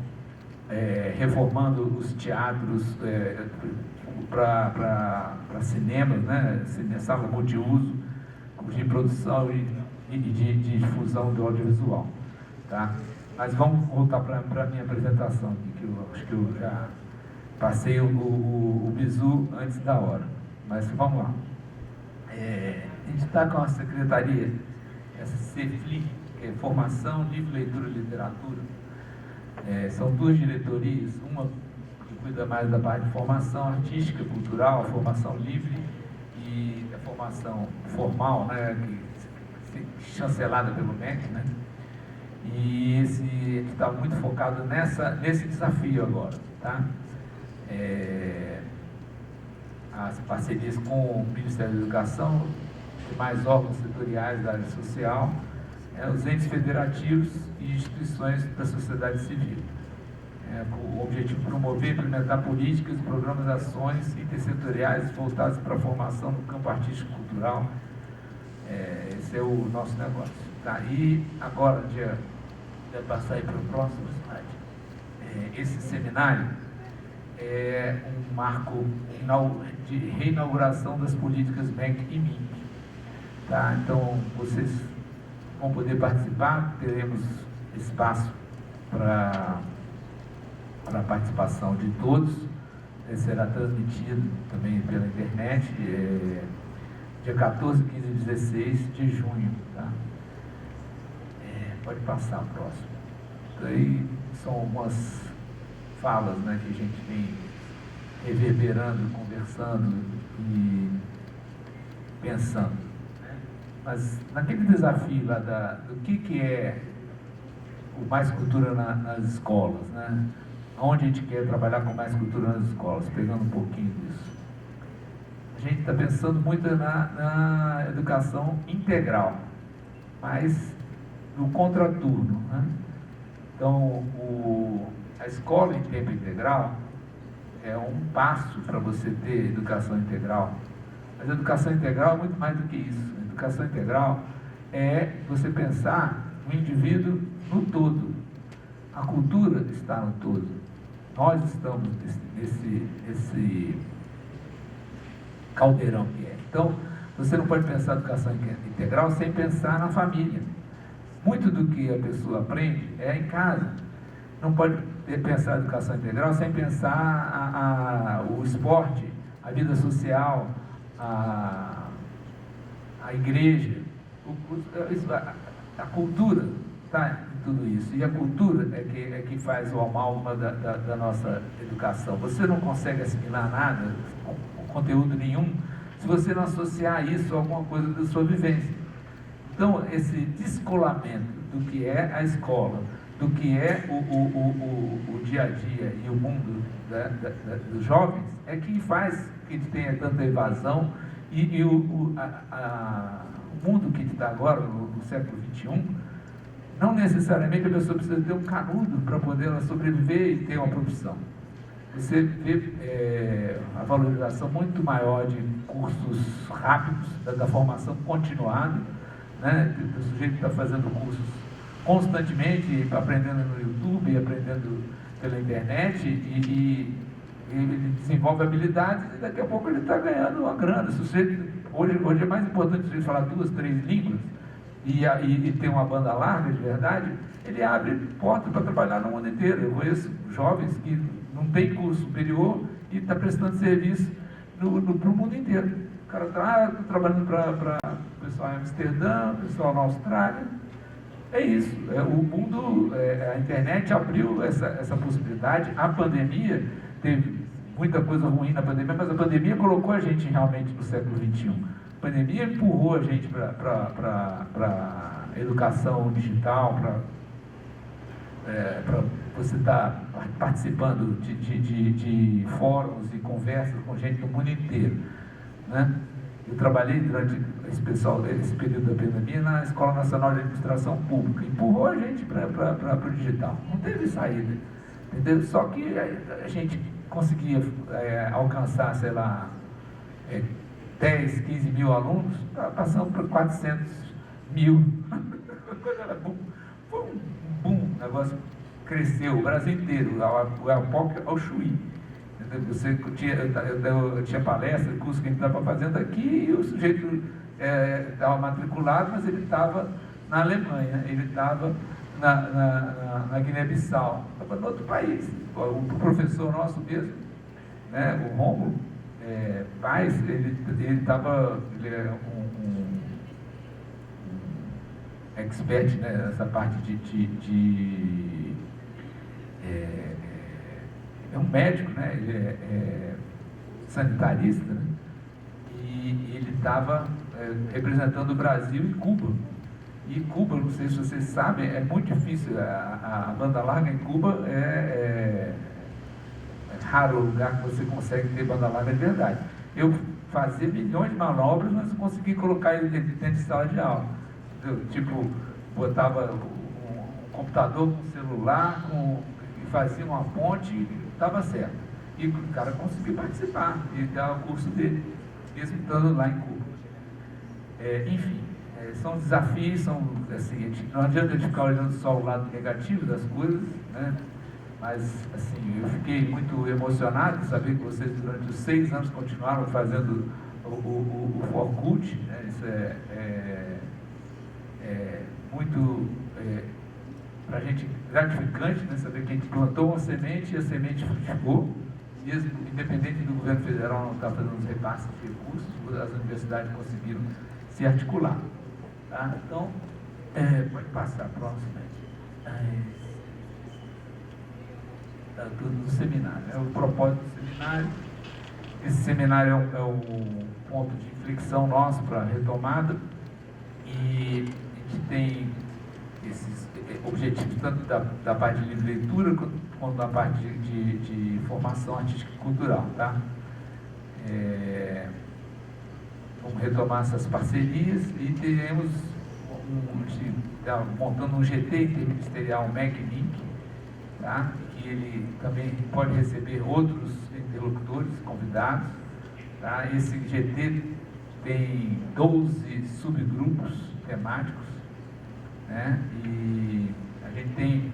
reformando os teatros para cinemas, né? Sala multiuso, de produção e de difusão do audiovisual. Tá? Mas vamos voltar para a minha apresentação, que eu acho que eu já passei o bizu antes da hora. Mas vamos lá. A gente está com a secretaria, essa CEFLI, que é Formação, Livro, Leitura e Literatura. São duas diretorias, uma que cuida mais da parte de formação artística, cultural, a formação livre e a formação formal, né, chancelada pelo MEC, né? E a gente está muito focado nesse desafio agora, tá? As parcerias com o Ministério da Educação, demais órgãos setoriais da área social, os entes federativos e instituições da sociedade civil. Com o objetivo de promover e implementar políticas, programas, ações intersetoriais voltados para a formação no campo artístico e cultural. Esse é o nosso negócio. Tá? E agora, de passar aí para o próximo slide. Esse seminário é um marco de reinauguração das políticas MEC e MINC. Tá? Então, vocês vão poder participar, teremos espaço para a participação de todos. Será transmitido também pela internet, dia 14, 15 e 16 de junho. Tá? Pode passar o próximo. Daí são algumas falas, né, que a gente vem reverberando, conversando e pensando. Né? Mas naquele desafio lá do que é o Mais Cultura nas escolas, né? Onde a gente quer trabalhar com Mais Cultura nas escolas, pegando um pouquinho disso. A gente está pensando muito na educação integral, mas no contraturno, né? Então, a escola em tempo integral é um passo para você ter educação integral. Mas a educação integral é muito mais do que isso. A educação integral é você pensar o indivíduo no todo. A cultura está no todo. Nós estamos nesse caldeirão que é. Então, você não pode pensar a educação integral sem pensar na família. Muito do que a pessoa aprende é em casa. Não pode pensar a educação integral sem pensar o esporte, a vida social, a igreja, a cultura está em tudo isso. E a cultura é que faz o amálgama da nossa educação. Você não consegue assimilar nada, conteúdo nenhum, se você não associar isso a alguma coisa da sua vivência. Então, esse descolamento do que é a escola, do que é o dia a dia e o mundo dos jovens, é que faz que a gente tenha tanta evasão e o mundo que está agora, no século XXI, não necessariamente a pessoa precisa ter um canudo para poder ela sobreviver e ter uma profissão. Você vê a valorização muito maior de cursos rápidos, da formação continuada, né? O sujeito está fazendo cursos constantemente, aprendendo no YouTube, aprendendo pela internet, e ele desenvolve habilidades e daqui a pouco ele está ganhando uma grana. Hoje é mais importante você falar 2, 3 línguas e ter uma banda larga de verdade. Ele abre porta para trabalhar no mundo inteiro. Eu conheço jovens que não tem curso superior e está prestando serviço para o mundo inteiro. O cara está trabalhando para o pessoal em Amsterdã, o pessoal na Austrália. É isso. O mundo, a internet abriu essa possibilidade. A pandemia teve muita coisa ruim na pandemia, mas a pandemia colocou a gente realmente no século XXI. A pandemia empurrou a gente para a educação digital, para você estar participando de fóruns e conversas com gente do mundo inteiro, né? Eu trabalhei durante esse período da pandemia na Escola Nacional de Administração Pública. Empurrou a gente para o digital. Não teve saída, entendeu? Só que a gente conseguia alcançar, sei lá, 10, 15 mil alunos, passando para 400 mil. Foi um boom, o negócio cresceu, o Brasil inteiro, o Alpoque ao Chuí. Eu tinha palestra, curso que a gente estava fazendo aqui, e o sujeito estava matriculado, mas ele estava na Alemanha, ele estava na Guiné-Bissau, estava em outro país. O professor nosso mesmo, né, o Rômulo Paz, ele é um expert, né, nessa parte é um médico, né? Ele é sanitarista, né? E ele estava representando o Brasil e Cuba. E Cuba, não sei se vocês sabem, é muito difícil. A banda larga em Cuba é raro o lugar que você consegue ter banda larga de verdade. Eu fazia milhões de manobras, mas não consegui colocar ele dentro de sala de aula. Entendeu? Tipo, botava um computador com celular, e fazia uma ponte, estava certo. E o cara conseguiu participar e dar o curso dele, mesmo estando lá em Cuba. Enfim, são desafios, assim, não adianta a gente ficar olhando só o lado negativo das coisas, né? Mas, assim, eu fiquei muito emocionado de saber que vocês, durante os 6 anos, continuaram fazendo o Forcult, né? Isso é muito, para a gente, gratificante, né? Saber que a gente plantou uma semente e a semente frutificou, mesmo independente do governo federal não estar fazendo os repasses de recursos, as universidades conseguiram se articular. Tá? Então, pode passar, próximo. Do seminário, o propósito do seminário. Esse seminário é o ponto de inflexão nosso para a retomada. tem esses objetivos tanto da parte de livre leitura quanto da parte de formação artística e cultural, tá? Vamos retomar essas parcerias e teremos montando um GT interministerial MEC-LINC, tá? Que ele também pode receber outros interlocutores convidados, tá? Esse GT tem 12 subgrupos temáticos, né? E a gente tem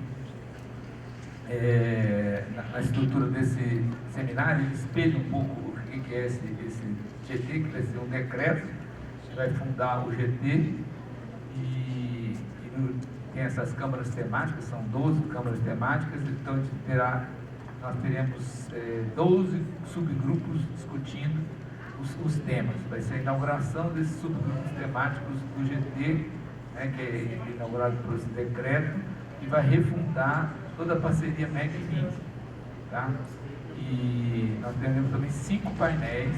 na estrutura desse seminário, ele espelha um pouco o que é esse GT, que vai ser um decreto, que vai fundar o GT e tem essas câmaras temáticas, são 12 câmaras temáticas, então nós teremos 12 subgrupos discutindo os temas. Vai ser a inauguração desses subgrupos temáticos do GT, né, que é inaugurado por esse decreto, e vai refundar toda a parceria MEC-LINC, tá? E nós teremos também 5 painéis.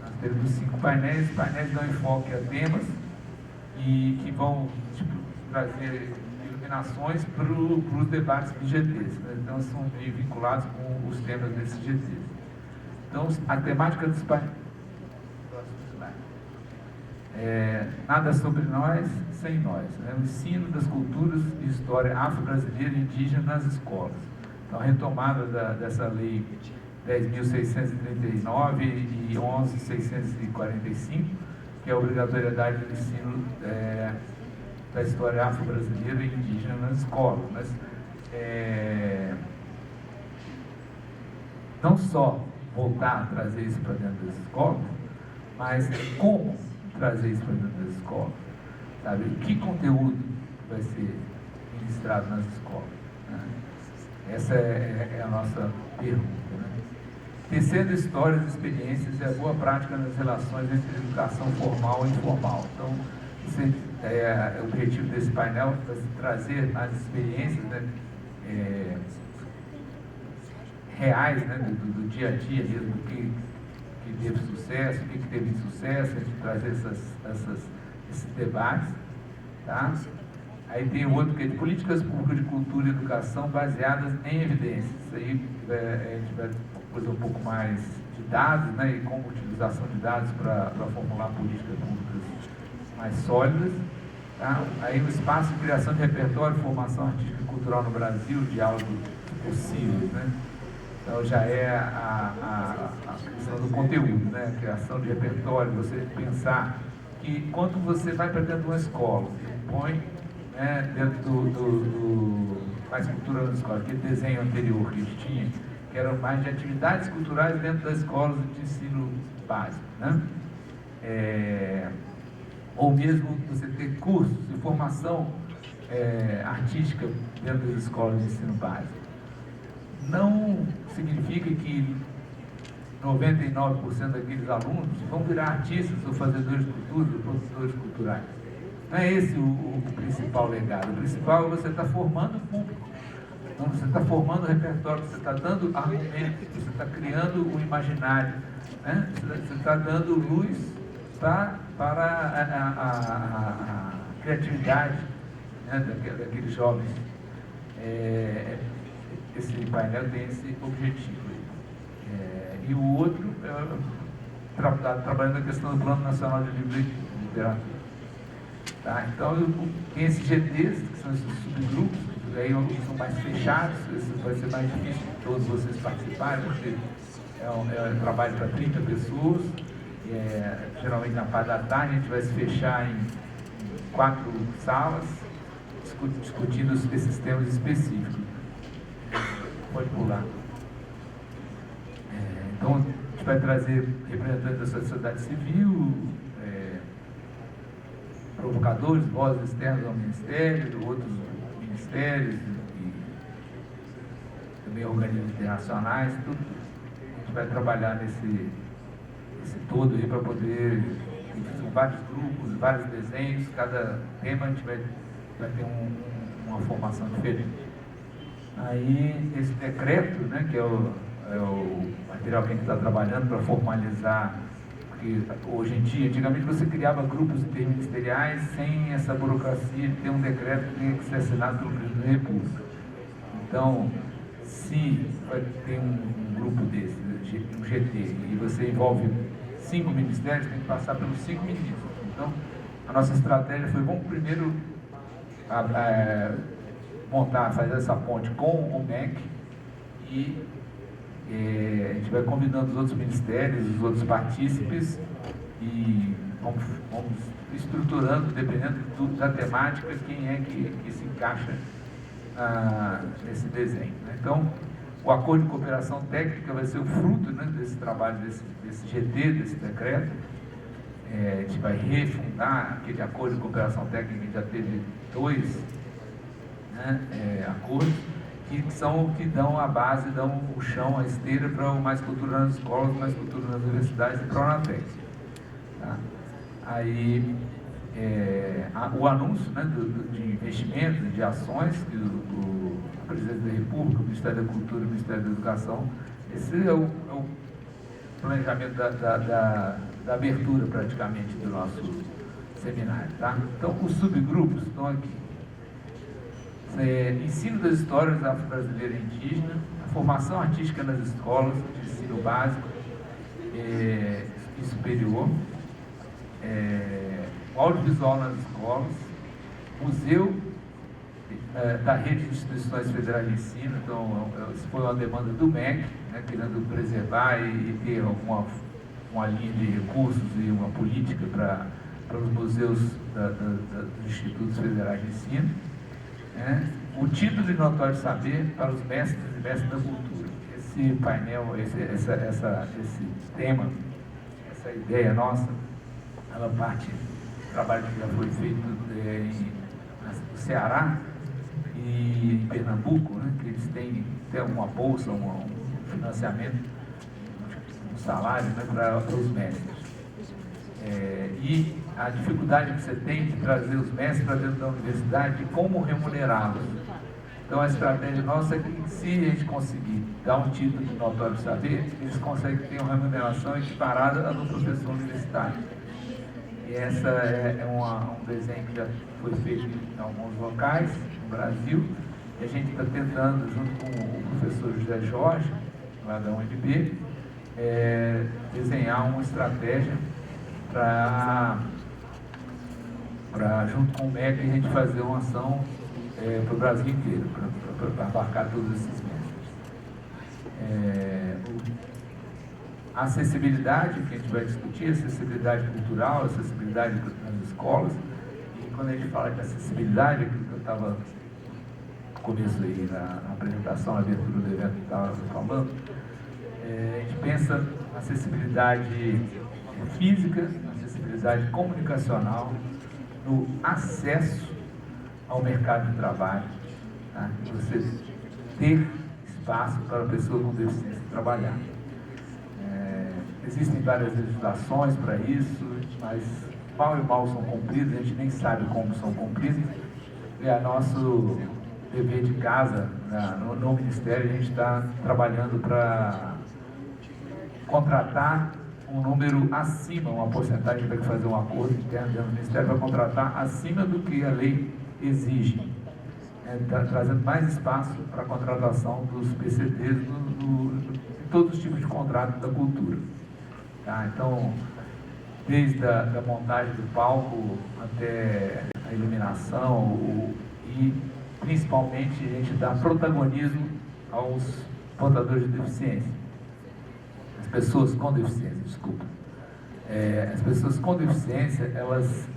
Nós teremos 5 painéis dão enfoque a temas e que vão trazer iluminações para os debates dos GTs, né? Então são vinculados com os temas desses GTs. Então a temática dos painéis, nada sobre nós sem nós, né? O ensino das culturas e história afro-brasileira e indígena nas escolas. Então a retomada dessa lei 10.639 e 11.645, que é a obrigatoriedade do ensino da história afro-brasileira e indígena nas escolas. Mas não só voltar a trazer isso para dentro das escolas, mas como trazer isso para dentro das escolas, sabe? Que conteúdo vai ser ministrado nas escolas, né? Essa é a nossa pergunta, né? Tecendo histórias, experiências e a boa prática nas relações entre educação formal e informal. Então, esse é o objetivo desse painel, trazer as experiências, né, reais, né, do dia a dia mesmo, do que teve sucesso, o que teve insucesso, a gente trazer esses debates, tá? Aí tem o outro que é de políticas públicas de cultura e educação baseadas em evidências. Isso aí a gente vai fazer um pouco mais de dados, né, e como utilização de dados para formular políticas públicas mais sólidas, tá? Aí o espaço de criação de repertório, formação artística e cultural no Brasil, diálogo possível, né? Então já é a questão do conteúdo, né? A criação de repertório, você pensar que quando você vai para dentro de uma escola, você põe, né, dentro do mais cultura na escola, aquele desenho anterior que a gente tinha, que eram mais de atividades culturais dentro das escolas de ensino básico, né? Ou mesmo você ter cursos de formação artística dentro das escolas de ensino básico. Não significa que 99% daqueles alunos vão virar artistas ou fazedores de cultura ou produtores culturais. Não é esse o principal legado. O principal é você estar formando o público. Então, você está formando o repertório, você está dando argumentos, você está criando o imaginário, né? Você está dando luz para a criatividade, né, daqueles jovens. Esse painel tem esse objetivo. E o outro trabalhando na questão do Plano Nacional de Literatura. Tá? Então, tem esses GTs, que são esses subgrupos, aí são mais fechados, isso vai ser mais difícil de todos vocês participarem, porque é um trabalho para 30 pessoas, geralmente na parte da tarde a gente vai se fechar em 4 salas, discutindo esses temas específicos. Pode pular. Então, a gente vai trazer representantes da sociedade civil, provocadores, vozes externas ao Ministério, outros ministérios e também organismos internacionais, tudo. A gente vai trabalhar nesse todo aí para poder, são vários grupos, vários desenhos, cada tema a gente vai ter uma formação diferente. Aí esse decreto, né, que é o artigo ministerial que a gente está trabalhando para formalizar, porque hoje em dia, antigamente você criava grupos interministeriais sem essa burocracia de ter um decreto que tinha que ser assinado pelo presidente da República. Então, se vai ter um grupo desse, um GT, e você envolve 5 ministérios, tem que passar pelos 5 ministros. Então, a nossa estratégia foi, vamos primeiro fazer essa ponte com o MEC e a gente vai convidando os outros ministérios, os outros partícipes e vamos estruturando, dependendo da temática, quem é que se encaixa nesse desenho. Né? Então, o acordo de cooperação técnica vai ser o fruto, né, desse trabalho, desse GT, desse decreto. A gente vai refundar aquele acordo de cooperação técnica que já teve 2 acordos, que dão a base, dão o chão, a esteira para o Mais Cultura nas escolas, Mais Cultura nas universidades e para o Pronatex. Tá? Aí, o anúncio, né, de investimentos, de ações que a Presidência da República, o Ministério da Cultura e o Ministério da Educação, esse é o planejamento da abertura, praticamente, do nosso seminário. Tá? Então, os subgrupos estão aqui. Ensino das histórias afro-brasileira e indígena, a formação artística nas escolas, de ensino básico e superior, audiovisual nas escolas, museu da rede de instituições federais de ensino. Então, isso foi uma demanda do MEC, né, querendo preservar e ter uma linha de recursos e uma política para os museus dos institutos federais de ensino. O título de notório saber para os mestres e mestres da cultura. Esse painel, esse tema, essa ideia nossa, ela parte do trabalho que já foi feito no Ceará e em Pernambuco, né, que eles têm uma bolsa, um financiamento, um salário, né, para os mestres. E a dificuldade que você tem de trazer os mestres para dentro da universidade e como remunerá-los. Então, a estratégia nossa é que, se a gente conseguir dar um título de notório saber, eles conseguem ter uma remuneração equiparada à do professor universitário. E essa é um desenho que já foi feito em alguns locais no Brasil, e a gente está tentando, junto com o professor José Jorge, lá da UNB, desenhar uma estratégia para, junto com o MEC, a gente fazer uma ação para o Brasil inteiro, para abarcar todos esses mestres. A acessibilidade, que a gente vai discutir, acessibilidade cultural, acessibilidade nas escolas. E quando a gente fala de acessibilidade, aquilo que eu estava no começo aí, na apresentação, na abertura do evento que estava falando, a gente pensa na acessibilidade física, na acessibilidade comunicacional, no acesso ao mercado de trabalho, tá? Você ter espaço para a pessoa com deficiência trabalhar. Existem várias legislações para isso, mas mal e mal são cumpridas, a gente nem sabe como são cumpridas. É nosso dever de casa, no Ministério, a gente está trabalhando para contratar um número acima, uma porcentagem, vai fazer um acordo interno dentro do Ministério, vai contratar acima do que a lei exige, trazendo mais espaço para a contratação dos PCDs de todos os tipos de contratos da cultura. Tá? Então, desde a montagem do palco até a iluminação e principalmente a gente dá protagonismo aos portadores de deficiência. As pessoas com deficiência, desculpa. As pessoas com deficiência, elas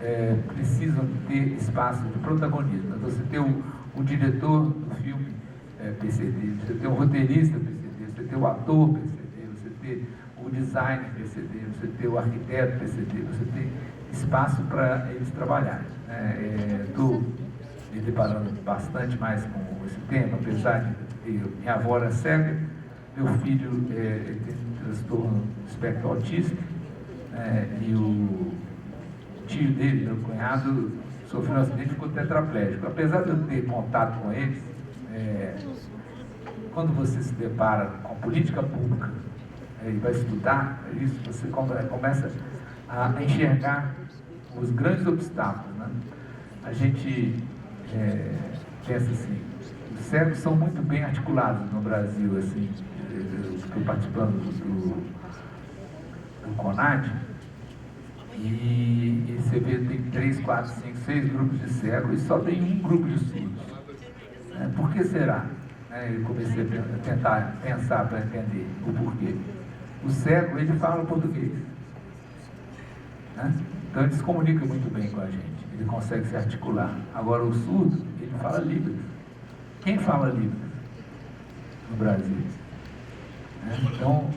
precisam ter espaço de protagonismo. Você ter o diretor do filme PCD, você ter o roteirista PCD, você ter o ator PCD, você ter o designer PCD, você ter o arquiteto PCD, você ter espaço para eles trabalharem. Estou me deparando bastante mais com esse tema, apesar de ter minha avó era cega, meu filho tem transtorno de espectro autista, e o tio dele, meu cunhado, sofreu um acidente e ficou tetraplégico. Apesar de eu ter contato com eles, quando você se depara com a política pública e vai estudar isso, você começa a enxergar os grandes obstáculos, né? A gente pensa assim, os cegos são muito bem articulados no Brasil, assim, eu estou participando do CONAD, e você vê, tem 3, 4, 5, 6 grupos de cegos e só tem um grupo de surdos. Por que será? Eu comecei a tentar pensar para entender o porquê. O cego, ele fala português, né? Então ele se comunica muito bem com a gente, ele consegue se articular. Agora o surdo, ele fala Libras. Quem fala Libras no Brasil? Então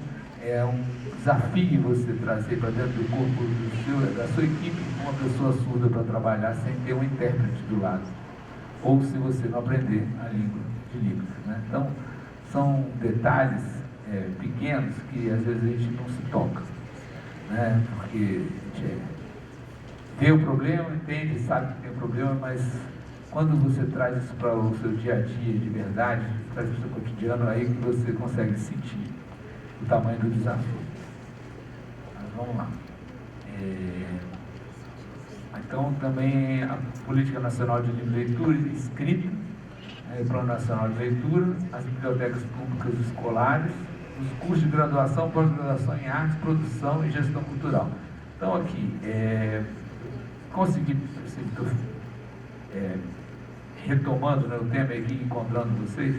é um desafio você trazer para dentro do corpo da sua equipe uma pessoa surda para trabalhar sem ter um intérprete do lado, ou se você não aprender a língua de Libras, né? Então são detalhes pequenos que às vezes a gente não se toca, né? Porque a gente vê o problema, entende, sabe que tem o problema, mas quando você traz isso para o seu dia a dia de verdade, traz para o seu cotidiano, aí que você consegue sentir o tamanho do desafio. Mas vamos lá. Então também a Política Nacional de Livre Leitura e Escrita, o Plano Nacional de Leitura, as bibliotecas públicas escolares, os cursos de graduação, pós-graduação em artes, produção e gestão cultural. Então aqui, consegui, retomando, né, o tema aqui, encontrando vocês,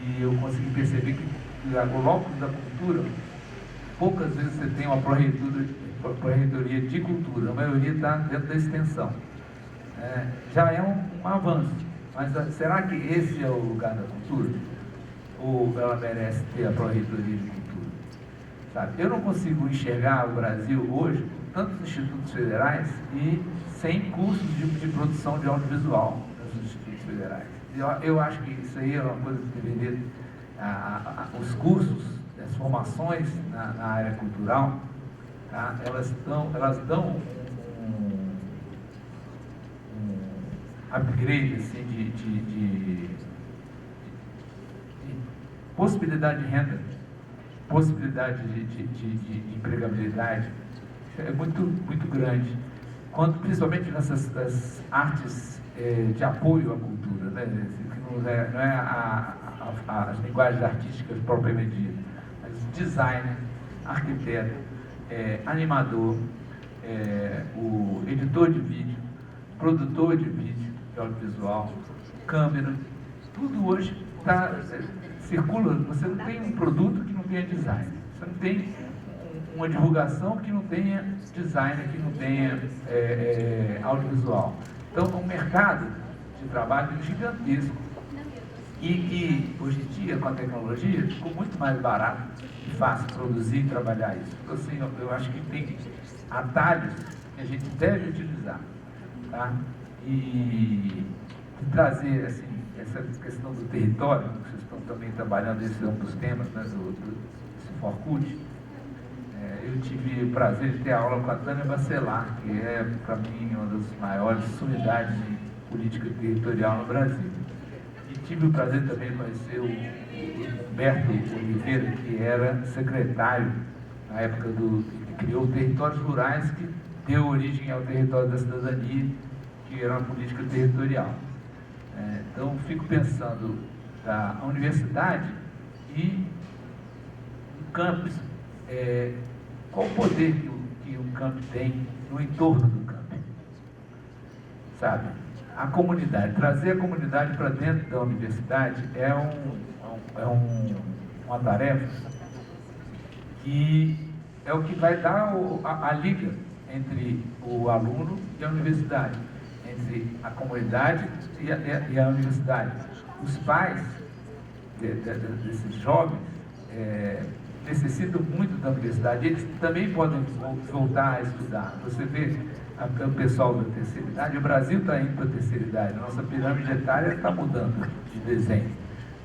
e eu consegui perceber que o locus da cultura, poucas vezes você tem uma pró-reitoria de cultura, a maioria está dentro da extensão. Já é um avanço, mas será que esse é o lugar da cultura? Ou ela merece ter a pró-reitoria de cultura? Sabe? Eu não consigo enxergar o Brasil hoje com tantos institutos federais e sem cursos de produção de audiovisual nos institutos federais. Eu acho que isso aí é uma coisa que deveria... os cursos, as formações na área cultural, tá? Elas dão um upgrade assim, de possibilidade de renda, possibilidade de empregabilidade, é muito grande, principalmente nessas artes de apoio à cultura, né? Que não é as linguagens artísticas propriamente ditas, mas designer, arquiteto, animador, o editor de vídeo, produtor de vídeo, de audiovisual, câmera, tudo hoje circula. Você não tem um produto que não tenha design, você não tem uma divulgação que não tenha design, que não tenha audiovisual. Então é um mercado de trabalho gigantesco e que hoje em dia, com a tecnologia, ficou muito mais barato e fácil produzir e trabalhar isso. Então, assim, eu acho que tem atalhos que a gente deve utilizar, tá? E trazer assim, essa questão do território, que vocês estão também trabalhando, esse é um dos temas, né, do Forcut. Eu tive o prazer de ter aula com a Tânia Bacelar, que é, para mim, uma das maiores sumidades em política territorial no Brasil. E tive o prazer também de conhecer o Humberto Oliveira, que era secretário, na época que criou Territórios Rurais, que deu origem ao Território da Cidadania, que era uma política territorial. Então, fico pensando a universidade e o campus. Qual o poder que um campo tem no entorno do campo? Sabe? A comunidade, trazer a comunidade para dentro da universidade é uma tarefa que é o que vai dar a liga entre o aluno e a universidade, entre a comunidade e a universidade. Os pais desses jovens necessitam muito da universidade, eles também podem voltar a estudar. Você vê o pessoal da terceira idade, o Brasil está indo para a terceira idade, a nossa pirâmide etária está mudando de desenho.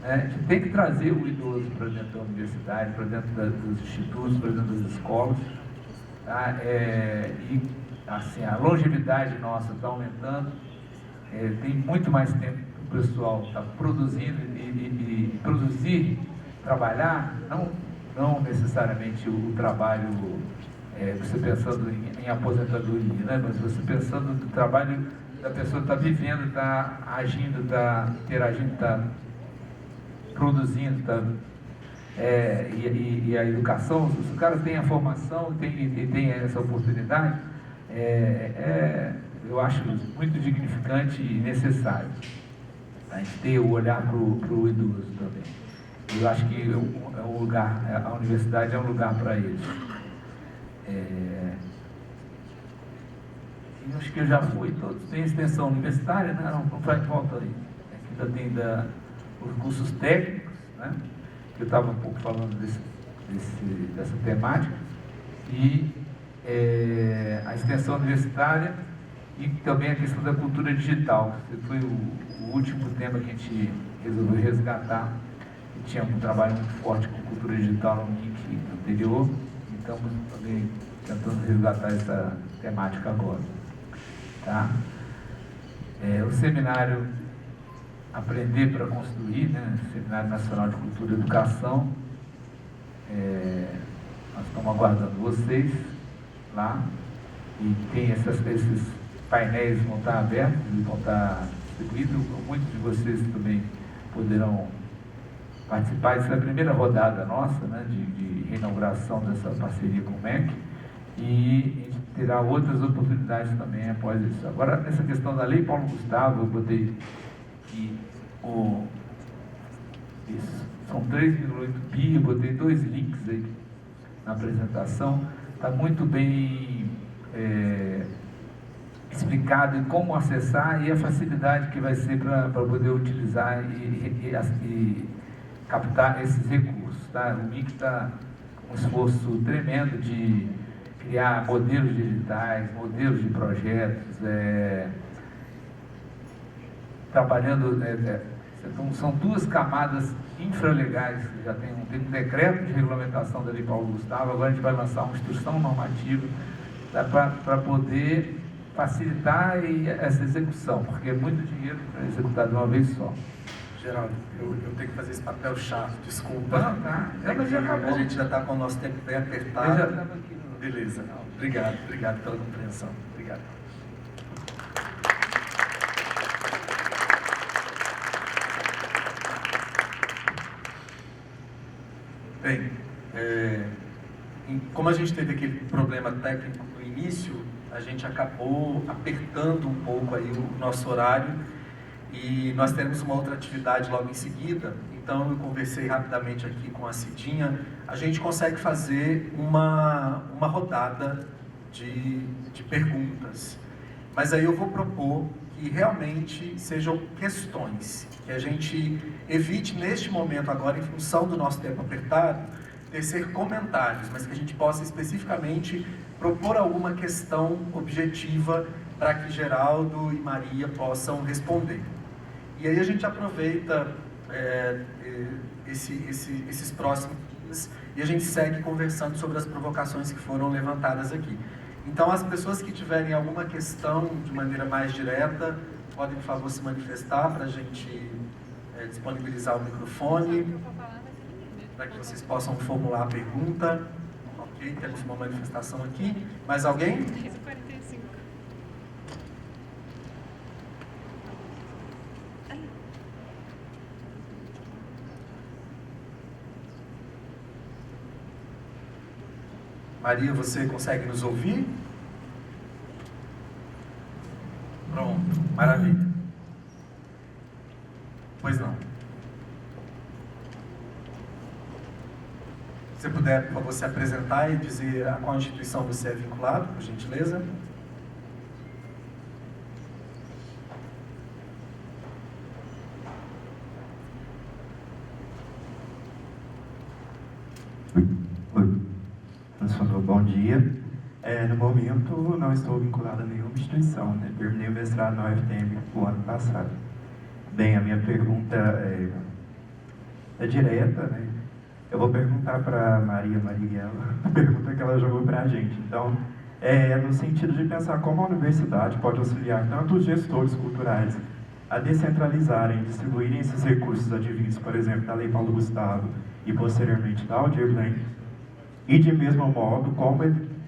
A gente tem que trazer o idoso para dentro da universidade, para dentro dos institutos, para dentro das escolas. Tá? E assim, a longevidade nossa está aumentando, tem muito mais tempo que o pessoal está produzindo e produzir, trabalhar, não não necessariamente o trabalho, você pensando em aposentadoria, né? Mas você pensando no trabalho da pessoa que está vivendo, está agindo, está interagindo, está produzindo, e a educação, se o cara tem a formação e tem essa oportunidade, eu acho muito dignificante e necessário a gente ter o olhar para o idoso também. Eu acho que a universidade é um lugar para isso. Acho que eu já fui, todos têm extensão universitária, né? Não faz falta aí. Aqui ainda tem os cursos técnicos, né? Que eu estava um pouco falando dessa temática, e a extensão universitária e também a questão da cultura digital, que foi o último tema que a gente resolveu resgatar. E tinha um trabalho muito forte com cultura digital no MIC anterior, e estamos também tentando resgatar essa temática agora. Tá? O seminário Aprender para Construir, né? Seminário Nacional de Cultura e Educação, nós estamos aguardando vocês lá, e tem esses painéis vão estar abertos e vão estar distribuídos. Muitos de vocês também poderão participar. Essa é a primeira rodada nossa, né, de reinauguração dessa parceria com o MEC, e a gente terá outras oportunidades também após isso. Agora, essa questão da Lei Paulo Gustavo, eu botei aqui são 3,8 bi, eu botei 2 links aí na apresentação. Está muito bem explicado em como acessar e a facilidade que vai ser para poder utilizar e captar esses recursos. Tá? O MIC está com um esforço tremendo de criar modelos digitais, modelos de projetos, trabalhando, então, são 2 camadas infralegais. Já tem um decreto de regulamentação da Lei Paulo Gustavo, agora a gente vai lançar uma instrução normativa para poder facilitar essa execução, porque é muito dinheiro para executar de uma vez só. Geraldo, eu tenho que fazer esse papel chato, desculpa. Não, tá. A gente já está com o nosso tempo bem apertado. Eu já estava aqui. Beleza. Obrigado pela compreensão. Obrigado. Bem, como a gente teve aquele problema técnico no início, a gente acabou apertando um pouco aí o nosso horário, e nós teremos uma outra atividade logo em seguida. Então eu conversei rapidamente aqui com a Cidinha, a gente consegue fazer uma rodada de perguntas, mas aí eu vou propor que realmente sejam questões, que a gente evite neste momento agora, em função do nosso tempo apertado, tecer comentários, mas que a gente possa especificamente propor alguma questão objetiva para que Geraldo e Maria possam responder. E aí a gente aproveita esses próximos dias e a gente segue conversando sobre as provocações que foram levantadas aqui. Então, as pessoas que tiverem alguma questão de maneira mais direta, podem, por favor, se manifestar para a gente disponibilizar o microfone, para que vocês possam formular a pergunta. Ok, temos uma manifestação aqui. Mais alguém? 15h45. Maria, você consegue nos ouvir? Pronto, maravilha. Pois não. Se você puder, por favor, se apresentar e dizer a qual instituição você é vinculado, por gentileza. Bom dia. No momento, não estou vinculado a nenhuma instituição, né? Terminei o mestrado na UFTM o ano passado. Bem, a minha pergunta é direta, né? Eu vou perguntar para a Maria a pergunta que ela jogou para a gente. Então, no sentido de pensar como a universidade pode auxiliar tanto os gestores culturais a descentralizarem, distribuírem esses recursos advindos, por exemplo, da Lei Paulo Gustavo, e posteriormente da Aldir Blanc? E de mesmo modo, como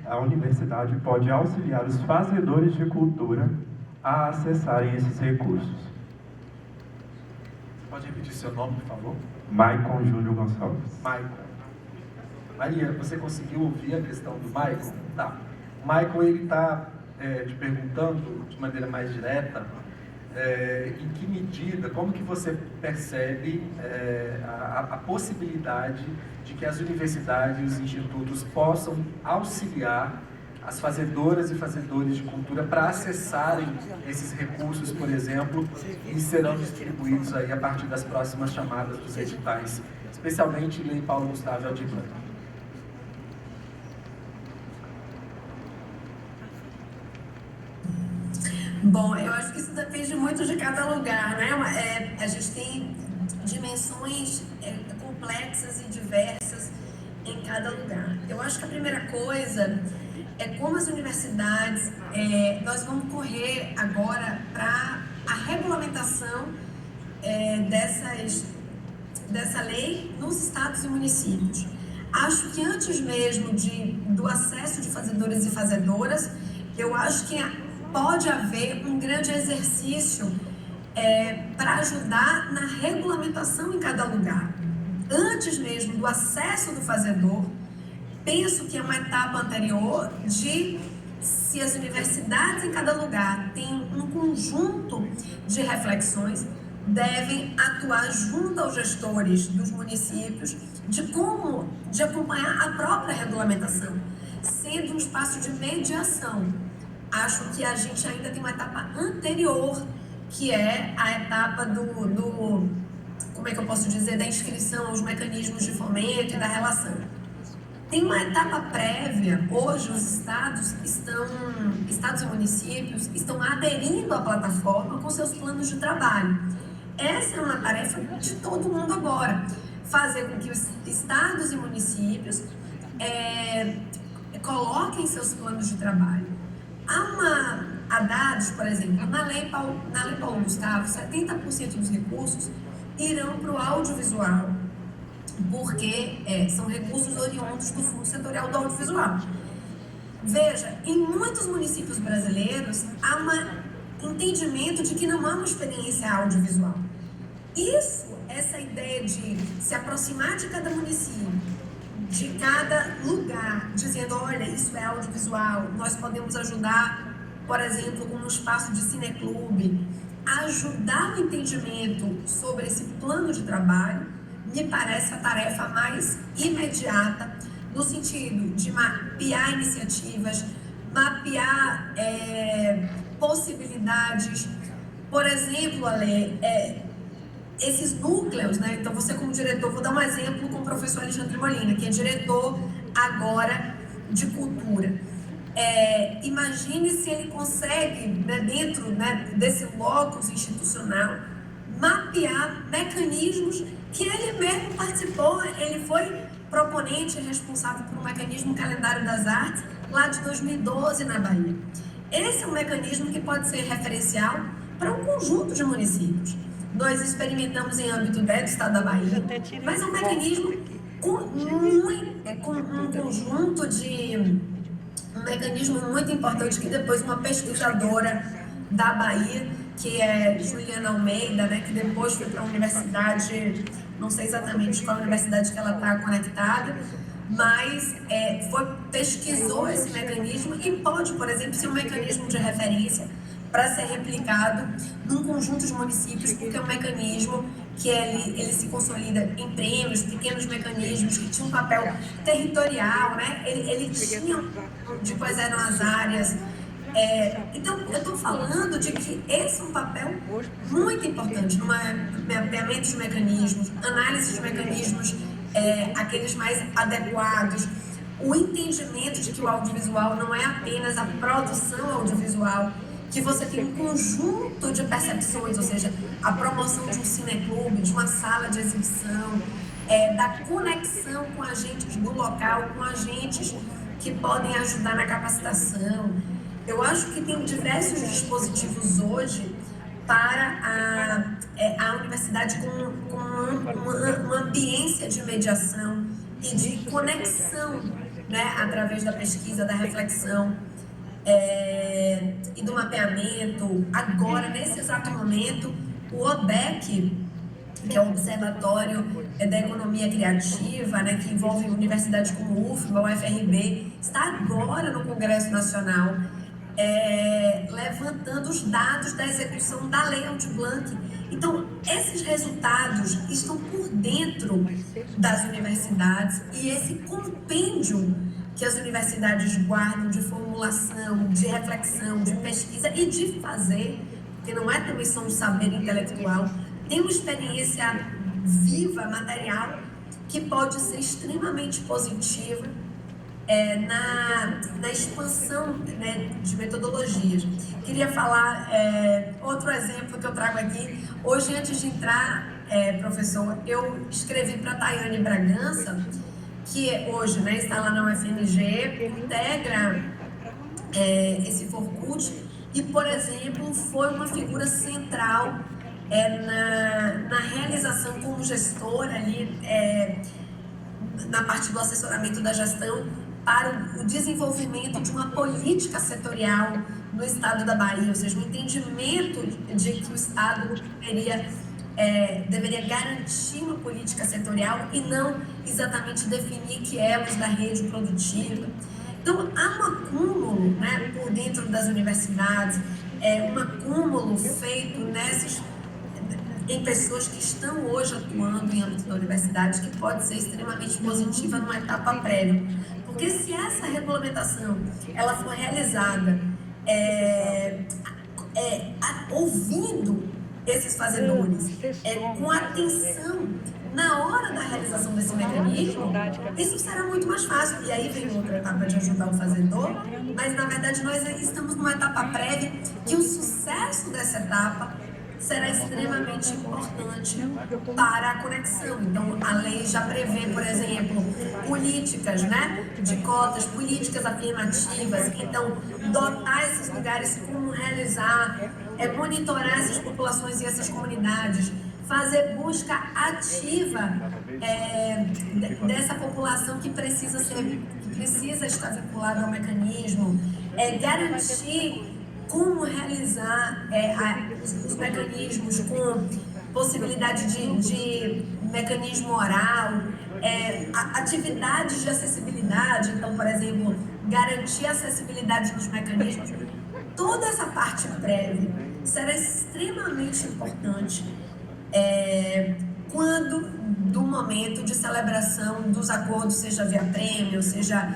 a universidade pode auxiliar os fazedores de cultura a acessarem esses recursos? Pode repetir seu nome, por favor? Maicon Júnior Gonçalves. Maicon. Maria, você conseguiu ouvir a questão do Maicon? Tá. O Maicon, ele está te perguntando de maneira mais direta em que medida, como que você percebe a possibilidade de que as universidades e os institutos possam auxiliar as fazedoras e fazedores de cultura para acessarem esses recursos, por exemplo, que serão distribuídos aí a partir das próximas chamadas dos editais, especialmente Lei Paulo Gustavo e Aldir Blanc. Bom, eu acho que isso depende muito de cada lugar, né? A gente tem dimensões complexas e diversas em cada lugar. Eu acho que a primeira coisa é como as universidades, nós vamos correr agora para a regulamentação dessa lei nos estados e municípios. Acho que antes mesmo do acesso de fazedores e fazedoras, eu acho que pode haver um grande exercício para ajudar na regulamentação em cada lugar. Antes mesmo do acesso do fazedor, penso que é uma etapa anterior de se as universidades em cada lugar têm um conjunto de reflexões, devem atuar junto aos gestores dos municípios de acompanhar a própria regulamentação, sendo um espaço de mediação. Acho que a gente ainda tem uma etapa anterior, que é a etapa como é que eu posso dizer, da inscrição aos mecanismos de fomento e da relação. Tem uma etapa prévia. Hoje os estados e municípios estão aderindo à plataforma com seus planos de trabalho. Essa é uma tarefa de todo mundo agora, fazer com que os estados e municípios coloquem seus planos de trabalho. Há dados, por exemplo, na Lei Paulo Gustavo, 70% dos recursos irão para o audiovisual, porque são recursos oriundos do Fundo Setorial do Audiovisual. Veja, em muitos municípios brasileiros, há um entendimento de que não há uma experiência audiovisual. Essa ideia de se aproximar de cada município, de cada lugar, dizendo, olha, isso é audiovisual, nós podemos ajudar, por exemplo, com um espaço de cineclube, ajudar o entendimento sobre esse plano de trabalho, me parece a tarefa mais imediata, no sentido de mapear iniciativas, mapear possibilidades. Por exemplo, Ale, esses núcleos, né? Então você como diretor, vou dar um exemplo com o professor Alexandre Molina, que é diretor agora de cultura. Imagine se ele consegue, né, dentro, né, desse locus institucional, mapear mecanismos que ele mesmo participou. Ele foi proponente e responsável por um mecanismo Calendário das Artes lá de 2012 na Bahia. Esse é um mecanismo que pode ser referencial para um conjunto de municípios. Nós experimentamos em âmbito do estado da Bahia, mas é um mecanismo com um conjunto de... Um mecanismo muito importante que depois uma pesquisadora da Bahia, que é Juliana Almeida, né, que depois foi para a universidade, não sei exatamente qual universidade que ela está conectada, mas pesquisou esse mecanismo e pode, por exemplo, ser um mecanismo de referência para ser replicado num conjunto de municípios, porque é um mecanismo que ele se consolida em prêmios, pequenos mecanismos que tinham um papel territorial, né? Ele tinha de quais eram as áreas. Então, eu estou falando de que esse é um papel muito importante no mapeamento de mecanismos, análise de mecanismos, aqueles mais adequados, o entendimento de que o audiovisual não é apenas a produção audiovisual, que você tem um conjunto de percepções, ou seja, a promoção de um cineclube, de uma sala de exibição, da conexão com agentes do local, com agentes que podem ajudar na capacitação. Eu acho que tem diversos dispositivos hoje para a universidade com uma ambiência de mediação e de conexão, né, através da pesquisa, da reflexão e do mapeamento. Agora, nesse exato momento, o ODEC, que é o Observatório da Economia Criativa, né, que envolve universidades como o UFBA, o UFRB, está agora no Congresso Nacional levantando os dados da execução da Lei Aldir Blanc. Então, esses resultados estão por dentro das universidades e esse compêndio que as universidades guardam de formulação, de reflexão, de pesquisa e de fazer, porque não é também só um saber intelectual, tem uma experiência viva, material, que pode ser extremamente positiva na expansão, né, de metodologias. Queria falar outro exemplo que eu trago aqui. Hoje, antes de entrar, professor, eu escrevi para a Tayane Bragança, que hoje, né, está lá na UFMG, integra esse Forcut e, por exemplo, foi uma figura central na realização como gestora ali, na parte do assessoramento da gestão, para o desenvolvimento de uma política setorial no estado da Bahia, ou seja, o entendimento de que o estado deveria garantir uma política setorial e não exatamente definir que elos da rede produtiva. Então, há um acúmulo, né, por dentro das universidades, um acúmulo feito em pessoas que estão hoje atuando em âmbito da universidade, que pode ser extremamente positiva numa etapa prévia. Porque se essa regulamentação ela for realizada ouvindo esses fazedores, com atenção na hora da realização desse mecanismo, isso será muito mais fácil. E aí vem outra etapa de ajudar o fazedor, mas na verdade nós estamos numa etapa prévia que o sucesso dessa etapa será extremamente importante para a conexão. Então, a lei já prevê, por exemplo, políticas, né, de cotas, políticas afirmativas. Então, dotar esses lugares, como realizar, monitorar essas populações e essas comunidades, fazer busca ativa dessa população que precisa estar vinculada ao mecanismo, garantir como realizar os mecanismos com possibilidade de mecanismo oral, atividades de acessibilidade, então, por exemplo, garantir a acessibilidade dos mecanismos. Toda essa parte prévia será extremamente importante quando do momento de celebração dos acordos, seja via prêmio, seja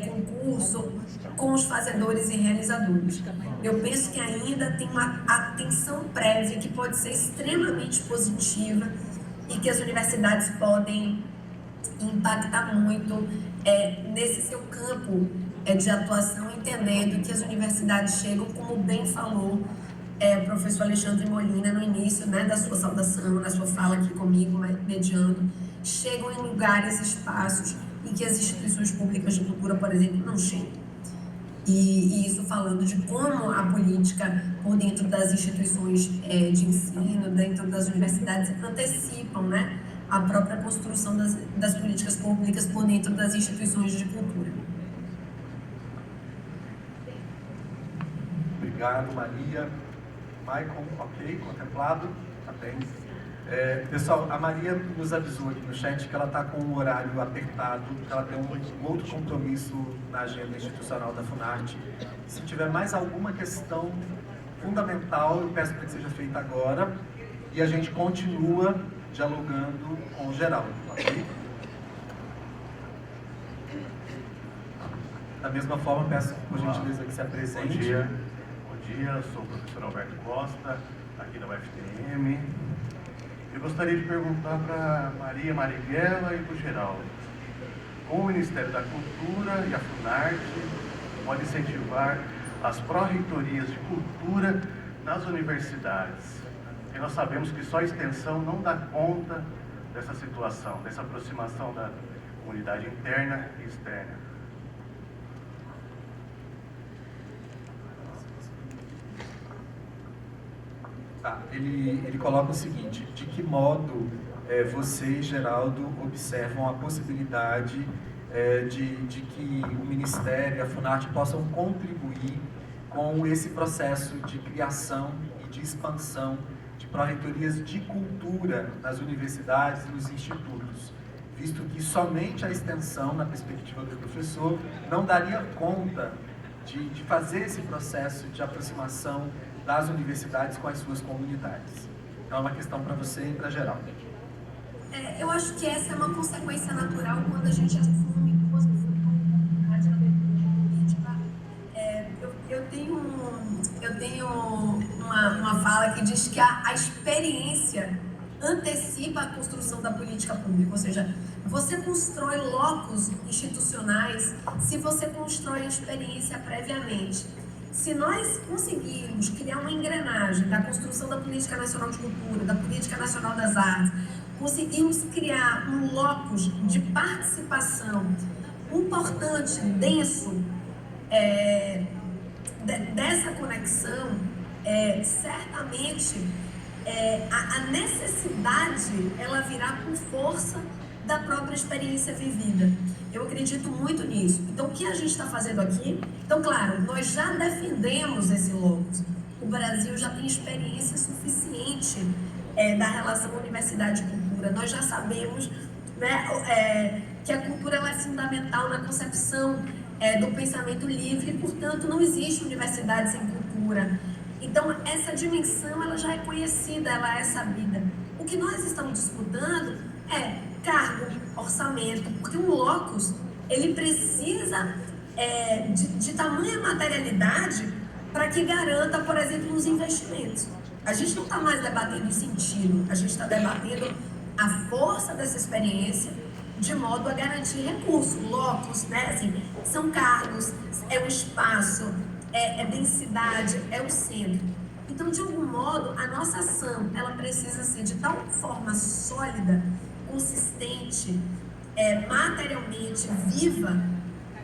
concurso, com os fazedores e realizadores. Eu penso que ainda tem uma atenção prévia que pode ser extremamente positiva e que as universidades podem impactar muito nesse seu campo de atuação, entendendo que as universidades chegam, como bem falou o professor Alexandre Molina no início, né, da sua saudação, na sua fala aqui comigo, mediando, chegam em lugares, espaços em que as instituições públicas de cultura, por exemplo, não chegam. E isso falando de como a política por dentro das instituições de ensino, dentro das universidades, antecipam, né, a própria construção das políticas públicas por dentro das instituições de cultura. Obrigado, Maria. Michael, ok, contemplado? Tá bem. Pessoal, a Maria nos avisou aqui no chat que ela está com um horário apertado, que ela tem um outro compromisso na agenda institucional da Funarte. Se tiver mais alguma questão fundamental, eu peço para que seja feita agora e a gente continua dialogando com o Geraldo, ok? Da mesma forma, peço por gentileza que se apresente. Bom dia, eu sou o professor Alberto Costa, aqui da UFTM. Eu gostaria de perguntar para Maria Marighella e para o Geraldo, como o Ministério da Cultura e a Funarte podem incentivar as pró-reitorias de cultura nas universidades? Porque nós sabemos que só a extensão não dá conta dessa situação, dessa aproximação da comunidade interna e externa. Tá, ele coloca o seguinte: de que modo você e Geraldo observam a possibilidade de que o Ministério e a Funarte possam contribuir com esse processo de criação e de expansão de pró-reitorias de cultura nas universidades e nos institutos, visto que somente a extensão, na perspectiva do professor, não daria conta de fazer esse processo de aproximação das universidades com as suas comunidades. Então é uma questão para você e para Geraldo. Eu acho que essa é uma consequência natural quando a gente assume posição na política. Eu tenho uma fala que diz que a experiência antecipa a construção da política pública, ou seja, você constrói locos institucionais se você constrói a experiência previamente. Se nós conseguirmos criar uma engrenagem da construção da Política Nacional de Cultura, da Política Nacional das Artes, conseguirmos criar um locus de participação importante, denso, dessa conexão, certamente a necessidade ela virá por força da própria experiência vivida. Eu acredito muito nisso. Então, o que a gente está fazendo aqui? Então, claro, nós já defendemos esse locus. O Brasil já tem experiência suficiente da relação universidade e cultura. Nós já sabemos, né, que a cultura ela é fundamental na concepção do pensamento livre, e, portanto, não existe universidade sem cultura. Então, essa dimensão ela já é conhecida, ela é sabida. O que nós estamos disputando é cargo, orçamento, porque um locus ele precisa de tamanha materialidade para que garanta, por exemplo, os investimentos. A gente não está mais debatendo o sentido, a gente está debatendo a força dessa experiência de modo a garantir recursos. Locus, né, assim, são cargos, é o espaço, é densidade, é o centro. Então, de algum modo, a nossa ação ela precisa ser de tal forma sólida, consistente, materialmente viva,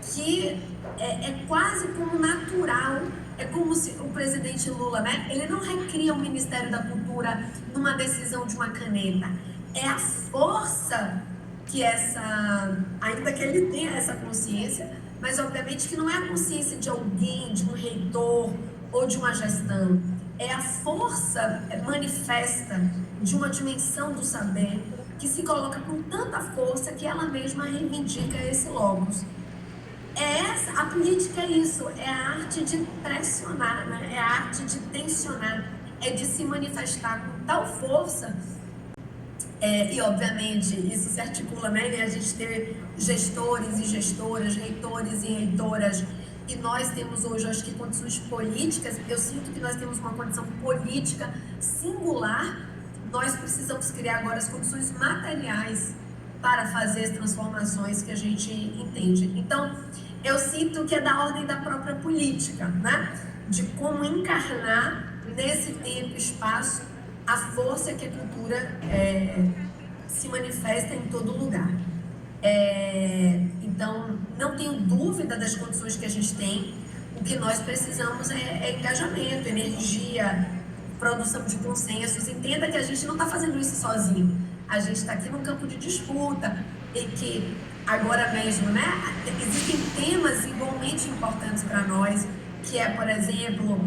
que é quase como natural. É como se o presidente Lula, né, ele não recria o Ministério da Cultura numa decisão de uma caneta. É a força que ainda que ele tenha essa consciência, mas obviamente que não é a consciência de alguém, de um reitor ou de uma gestão. É a força manifesta de uma dimensão do saber que se coloca com tanta força que ela mesma reivindica esse logos. A política é isso, é a arte de pressionar, né? É a arte de tensionar, é de se manifestar com tal força, e obviamente isso se articula, né? A gente ter gestores e gestoras, reitores e reitoras, e nós temos hoje, acho que, condições políticas. Eu sinto que nós temos uma condição política singular. Nós precisamos criar agora as condições materiais para fazer as transformações que a gente entende. Então, eu sinto que é da ordem da própria política, né? De como encarnar nesse tempo e espaço a força que a cultura se manifesta em todo lugar. Então, não tenho dúvida das condições que a gente tem. O que nós precisamos é engajamento, energia, produção de consensos. Entenda que a gente não está fazendo isso sozinho. A gente está aqui num campo de disputa e que agora mesmo, né, existem temas igualmente importantes para nós, que é, por exemplo,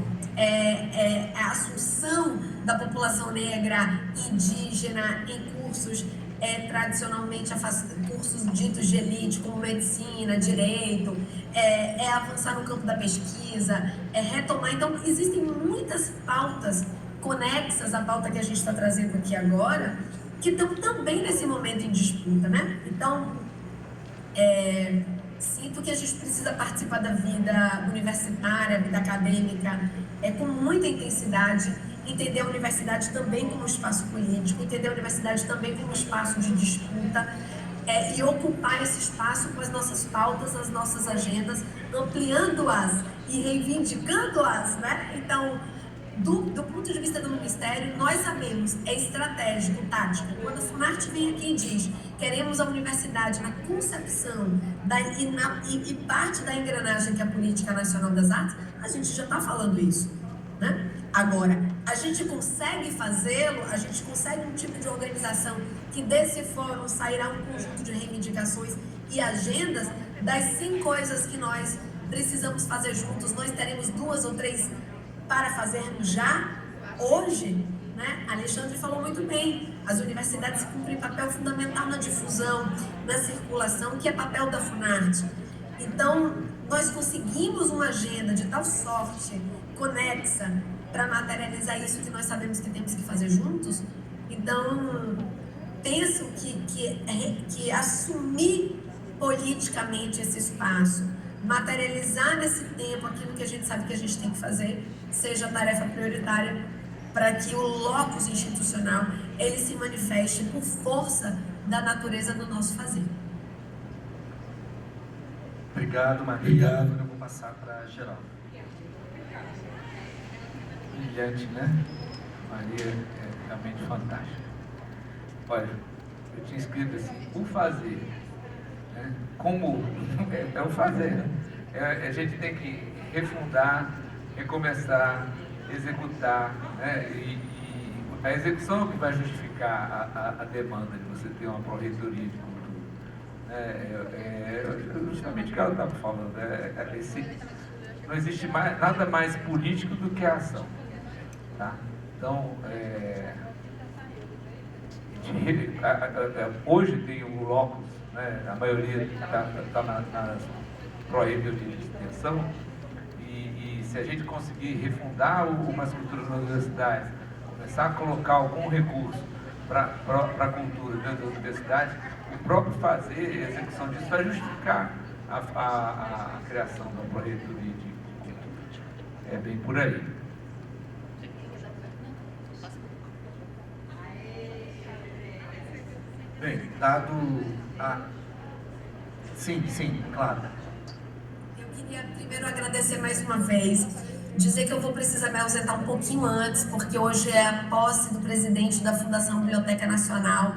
a assunção da população negra indígena em cursos tradicionalmente cursos ditos de elite, como medicina, direito, avançar no campo da pesquisa, retomar. Então, existem muitas pautas conexas à pauta que a gente está trazendo aqui agora, que estão também nesse momento em disputa, né? Então, sinto que a gente precisa participar da vida universitária, vida acadêmica, com muita intensidade, entender a universidade também como espaço político, entender a universidade também como espaço de disputa, e ocupar esse espaço com as nossas pautas, as nossas agendas, ampliando-as e reivindicando-as, né? Então, do ponto de vista do Ministério, nós sabemos, é estratégico, tático. Quando a Funarte vem aqui e diz, queremos a universidade na concepção e parte da engrenagem que é a Política Nacional das Artes, a gente já está falando isso, né? Agora, a gente consegue fazê-lo, a gente consegue um tipo de organização que desse fórum sairá um conjunto de reivindicações e agendas das 5 coisas que nós precisamos fazer juntos. Nós teremos 2 ou 3 para fazermos já, hoje, né? Alexandre falou muito bem, as universidades cumprem papel fundamental na difusão, na circulação, que é papel da Funarte. Então, nós conseguimos uma agenda de tal sorte, conexa, para materializar isso que nós sabemos que temos que fazer juntos. Então, penso que assumir politicamente esse espaço, materializar nesse tempo aquilo que a gente sabe que a gente tem que fazer, seja a tarefa prioritária para que o locus institucional ele se manifeste por força da natureza do nosso fazer. Obrigado, Maria. Agora eu vou passar para Geraldo. Brilhante, né? Maria é realmente fantástica. Olha, eu tinha escrito assim, o fazer, né? Como é o fazer, né? A gente tem que refundar, recomeçar, executar, né? E a execução é o que vai justificar a demanda de você ter uma pró-reitoria de cultura, né? Justamente o que ela estava falando, não existe nada mais político do que a ação, tá? Então, hoje tem o locus, né? A maioria está nas pró-reitorias de extensão, e se a gente conseguir refundar umas culturas nas universidades, começar a colocar algum recurso para a cultura dentro da universidade, o próprio fazer e a execução disso vai justificar a criação da pró-reitoria de cultura. É bem por aí. Bem, dado a... Sim, claro. Eu queria primeiro agradecer mais uma vez, dizer que eu vou precisar me ausentar um pouquinho antes, porque hoje é a posse do presidente da Fundação Biblioteca Nacional.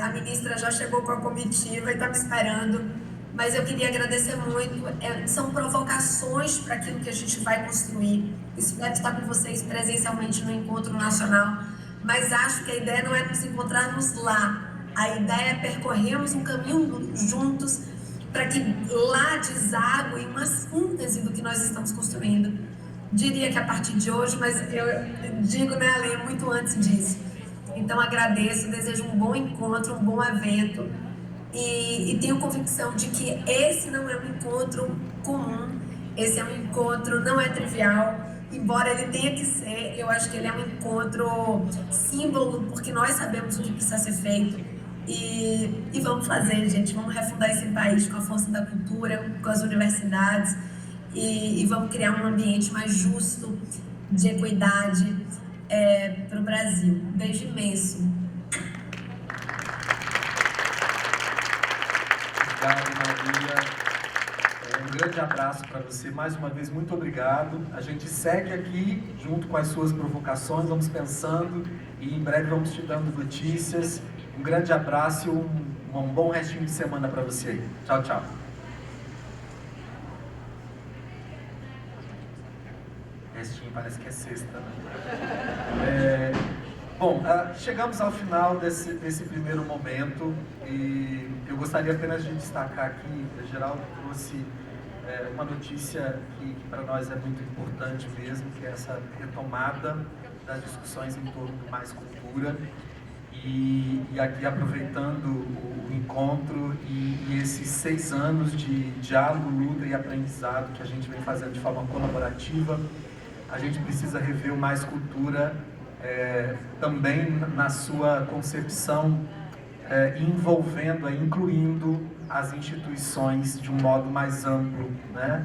A ministra já chegou com a comitiva e está me esperando, mas eu queria agradecer muito. São provocações para aquilo que a gente vai construir. Espero estar com vocês presencialmente no Encontro Nacional, mas acho que a ideia não é nos encontrarmos lá. A ideia é percorrermos um caminho juntos para que lá desague uma síntese do que nós estamos construindo. Diria que a partir de hoje, mas eu digo, né, Alê, muito antes disso. Então agradeço, desejo um bom encontro, um bom evento e tenho convicção de que esse não é um encontro comum, esse é um encontro, não é trivial, embora ele tenha que ser, eu acho que ele é um encontro símbolo, porque nós sabemos o que precisa ser feito. E vamos fazer, gente, vamos refundar esse país com a força da cultura, com as universidades e vamos criar um ambiente mais justo, de equidade para o Brasil. Um beijo imenso. Obrigado, Maria. Um grande abraço para você. Mais uma vez, muito obrigado. A gente segue aqui, junto com as suas provocações, vamos pensando e em breve vamos te dando notícias. Um grande abraço e um bom restinho de semana para você aí. Tchau, tchau. Restinho parece que é sexta, né? Bom, chegamos ao final desse primeiro momento e eu gostaria apenas de destacar aqui, o Geraldo trouxe uma notícia que para nós é muito importante mesmo, que é essa retomada das discussões em torno do Mais Cultura. E aqui aproveitando o encontro e esses 6 anos de diálogo, luta e aprendizado que a gente vem fazendo de forma colaborativa, a gente precisa rever o Mais Cultura também na sua concepção, envolvendo, incluindo as instituições de um modo mais amplo, né?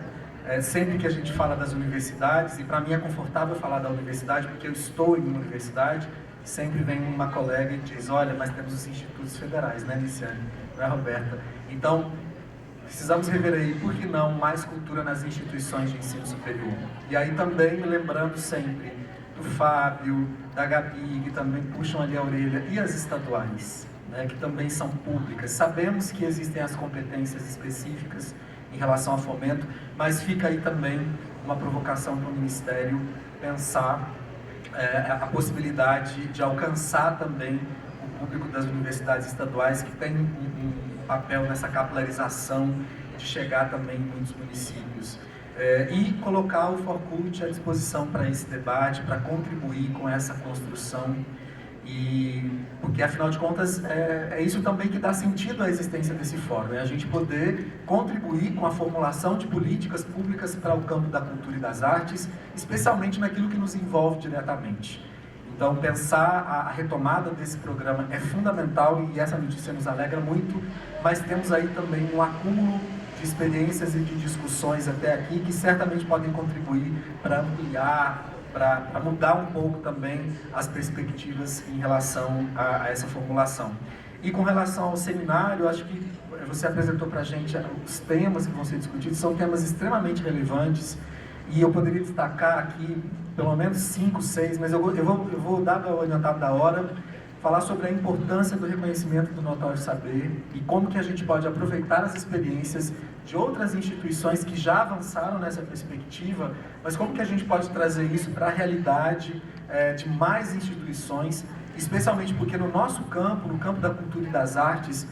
Sempre que a gente fala das universidades, e para mim é confortável falar da universidade porque eu estou em uma universidade, sempre vem uma colega e diz, olha, mas temos os institutos federais, né, Liciane? Não é, Roberta? Então, precisamos rever aí, por que não, mais cultura nas instituições de ensino superior? E aí também me lembrando sempre do Fábio, da Gabi, que também puxam ali a orelha, e as estaduais, né, que também são públicas. Sabemos que existem as competências específicas em relação ao fomento, mas fica aí também uma provocação para o Ministério pensar a possibilidade de alcançar também o público das universidades estaduais, que tem um papel nessa capilarização de chegar também em muitos municípios. E colocar o ForCult à disposição para esse debate, para contribuir com essa construção, porque afinal de contas é isso também que dá sentido à existência desse fórum, é a gente poder contribuir com a formulação de políticas públicas para o campo da cultura e das artes, especialmente naquilo que nos envolve diretamente. Então, pensar a retomada desse programa é fundamental e essa notícia nos alegra muito, mas temos aí também um acúmulo de experiências e de discussões até aqui que certamente podem contribuir para ampliar, para mudar um pouco também as perspectivas em relação a essa formulação. E com relação ao seminário, acho que você apresentou para a gente os temas que vão ser discutidos, são temas extremamente relevantes, e eu poderia destacar aqui pelo menos 5, 6, mas eu vou dado o adiantado da hora, falar sobre a importância do reconhecimento do notório saber e como que a gente pode aproveitar as experiências de outras instituições que já avançaram nessa perspectiva, mas como que a gente pode trazer isso para a realidade de mais instituições, especialmente porque no nosso campo, no campo da cultura e das artes,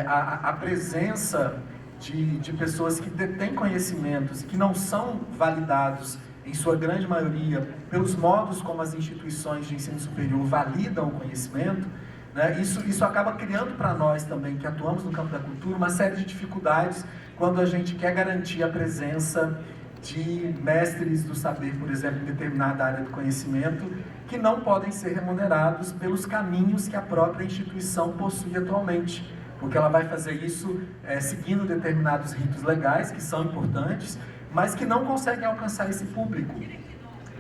a presença de pessoas que detêm conhecimentos que não são validados, em sua grande maioria, pelos modos como as instituições de ensino superior validam o conhecimento, né? Isso acaba criando para nós também, que atuamos no campo da cultura, uma série de dificuldades quando a gente quer garantir a presença de mestres do saber, por exemplo, em determinada área do conhecimento, que não podem ser remunerados pelos caminhos que a própria instituição possui atualmente, porque ela vai fazer isso seguindo determinados ritos legais, que são importantes, mas que não conseguem alcançar esse público,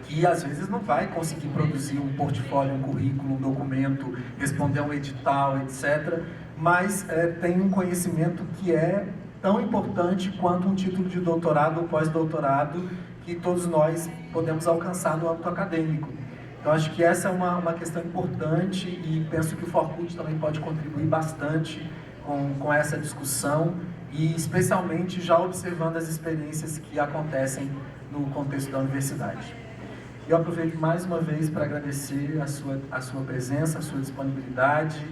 que às vezes não vai conseguir produzir um portfólio, um currículo, um documento, responder a um edital, etc., mas tem um conhecimento que é tão importante quanto um título de doutorado ou pós-doutorado que todos nós podemos alcançar no âmbito acadêmico. Então, acho que essa é uma questão importante e penso que o ForCult também pode contribuir bastante com essa discussão e especialmente já observando as experiências que acontecem no contexto da universidade. Eu aproveito mais uma vez para agradecer a sua presença, a sua disponibilidade,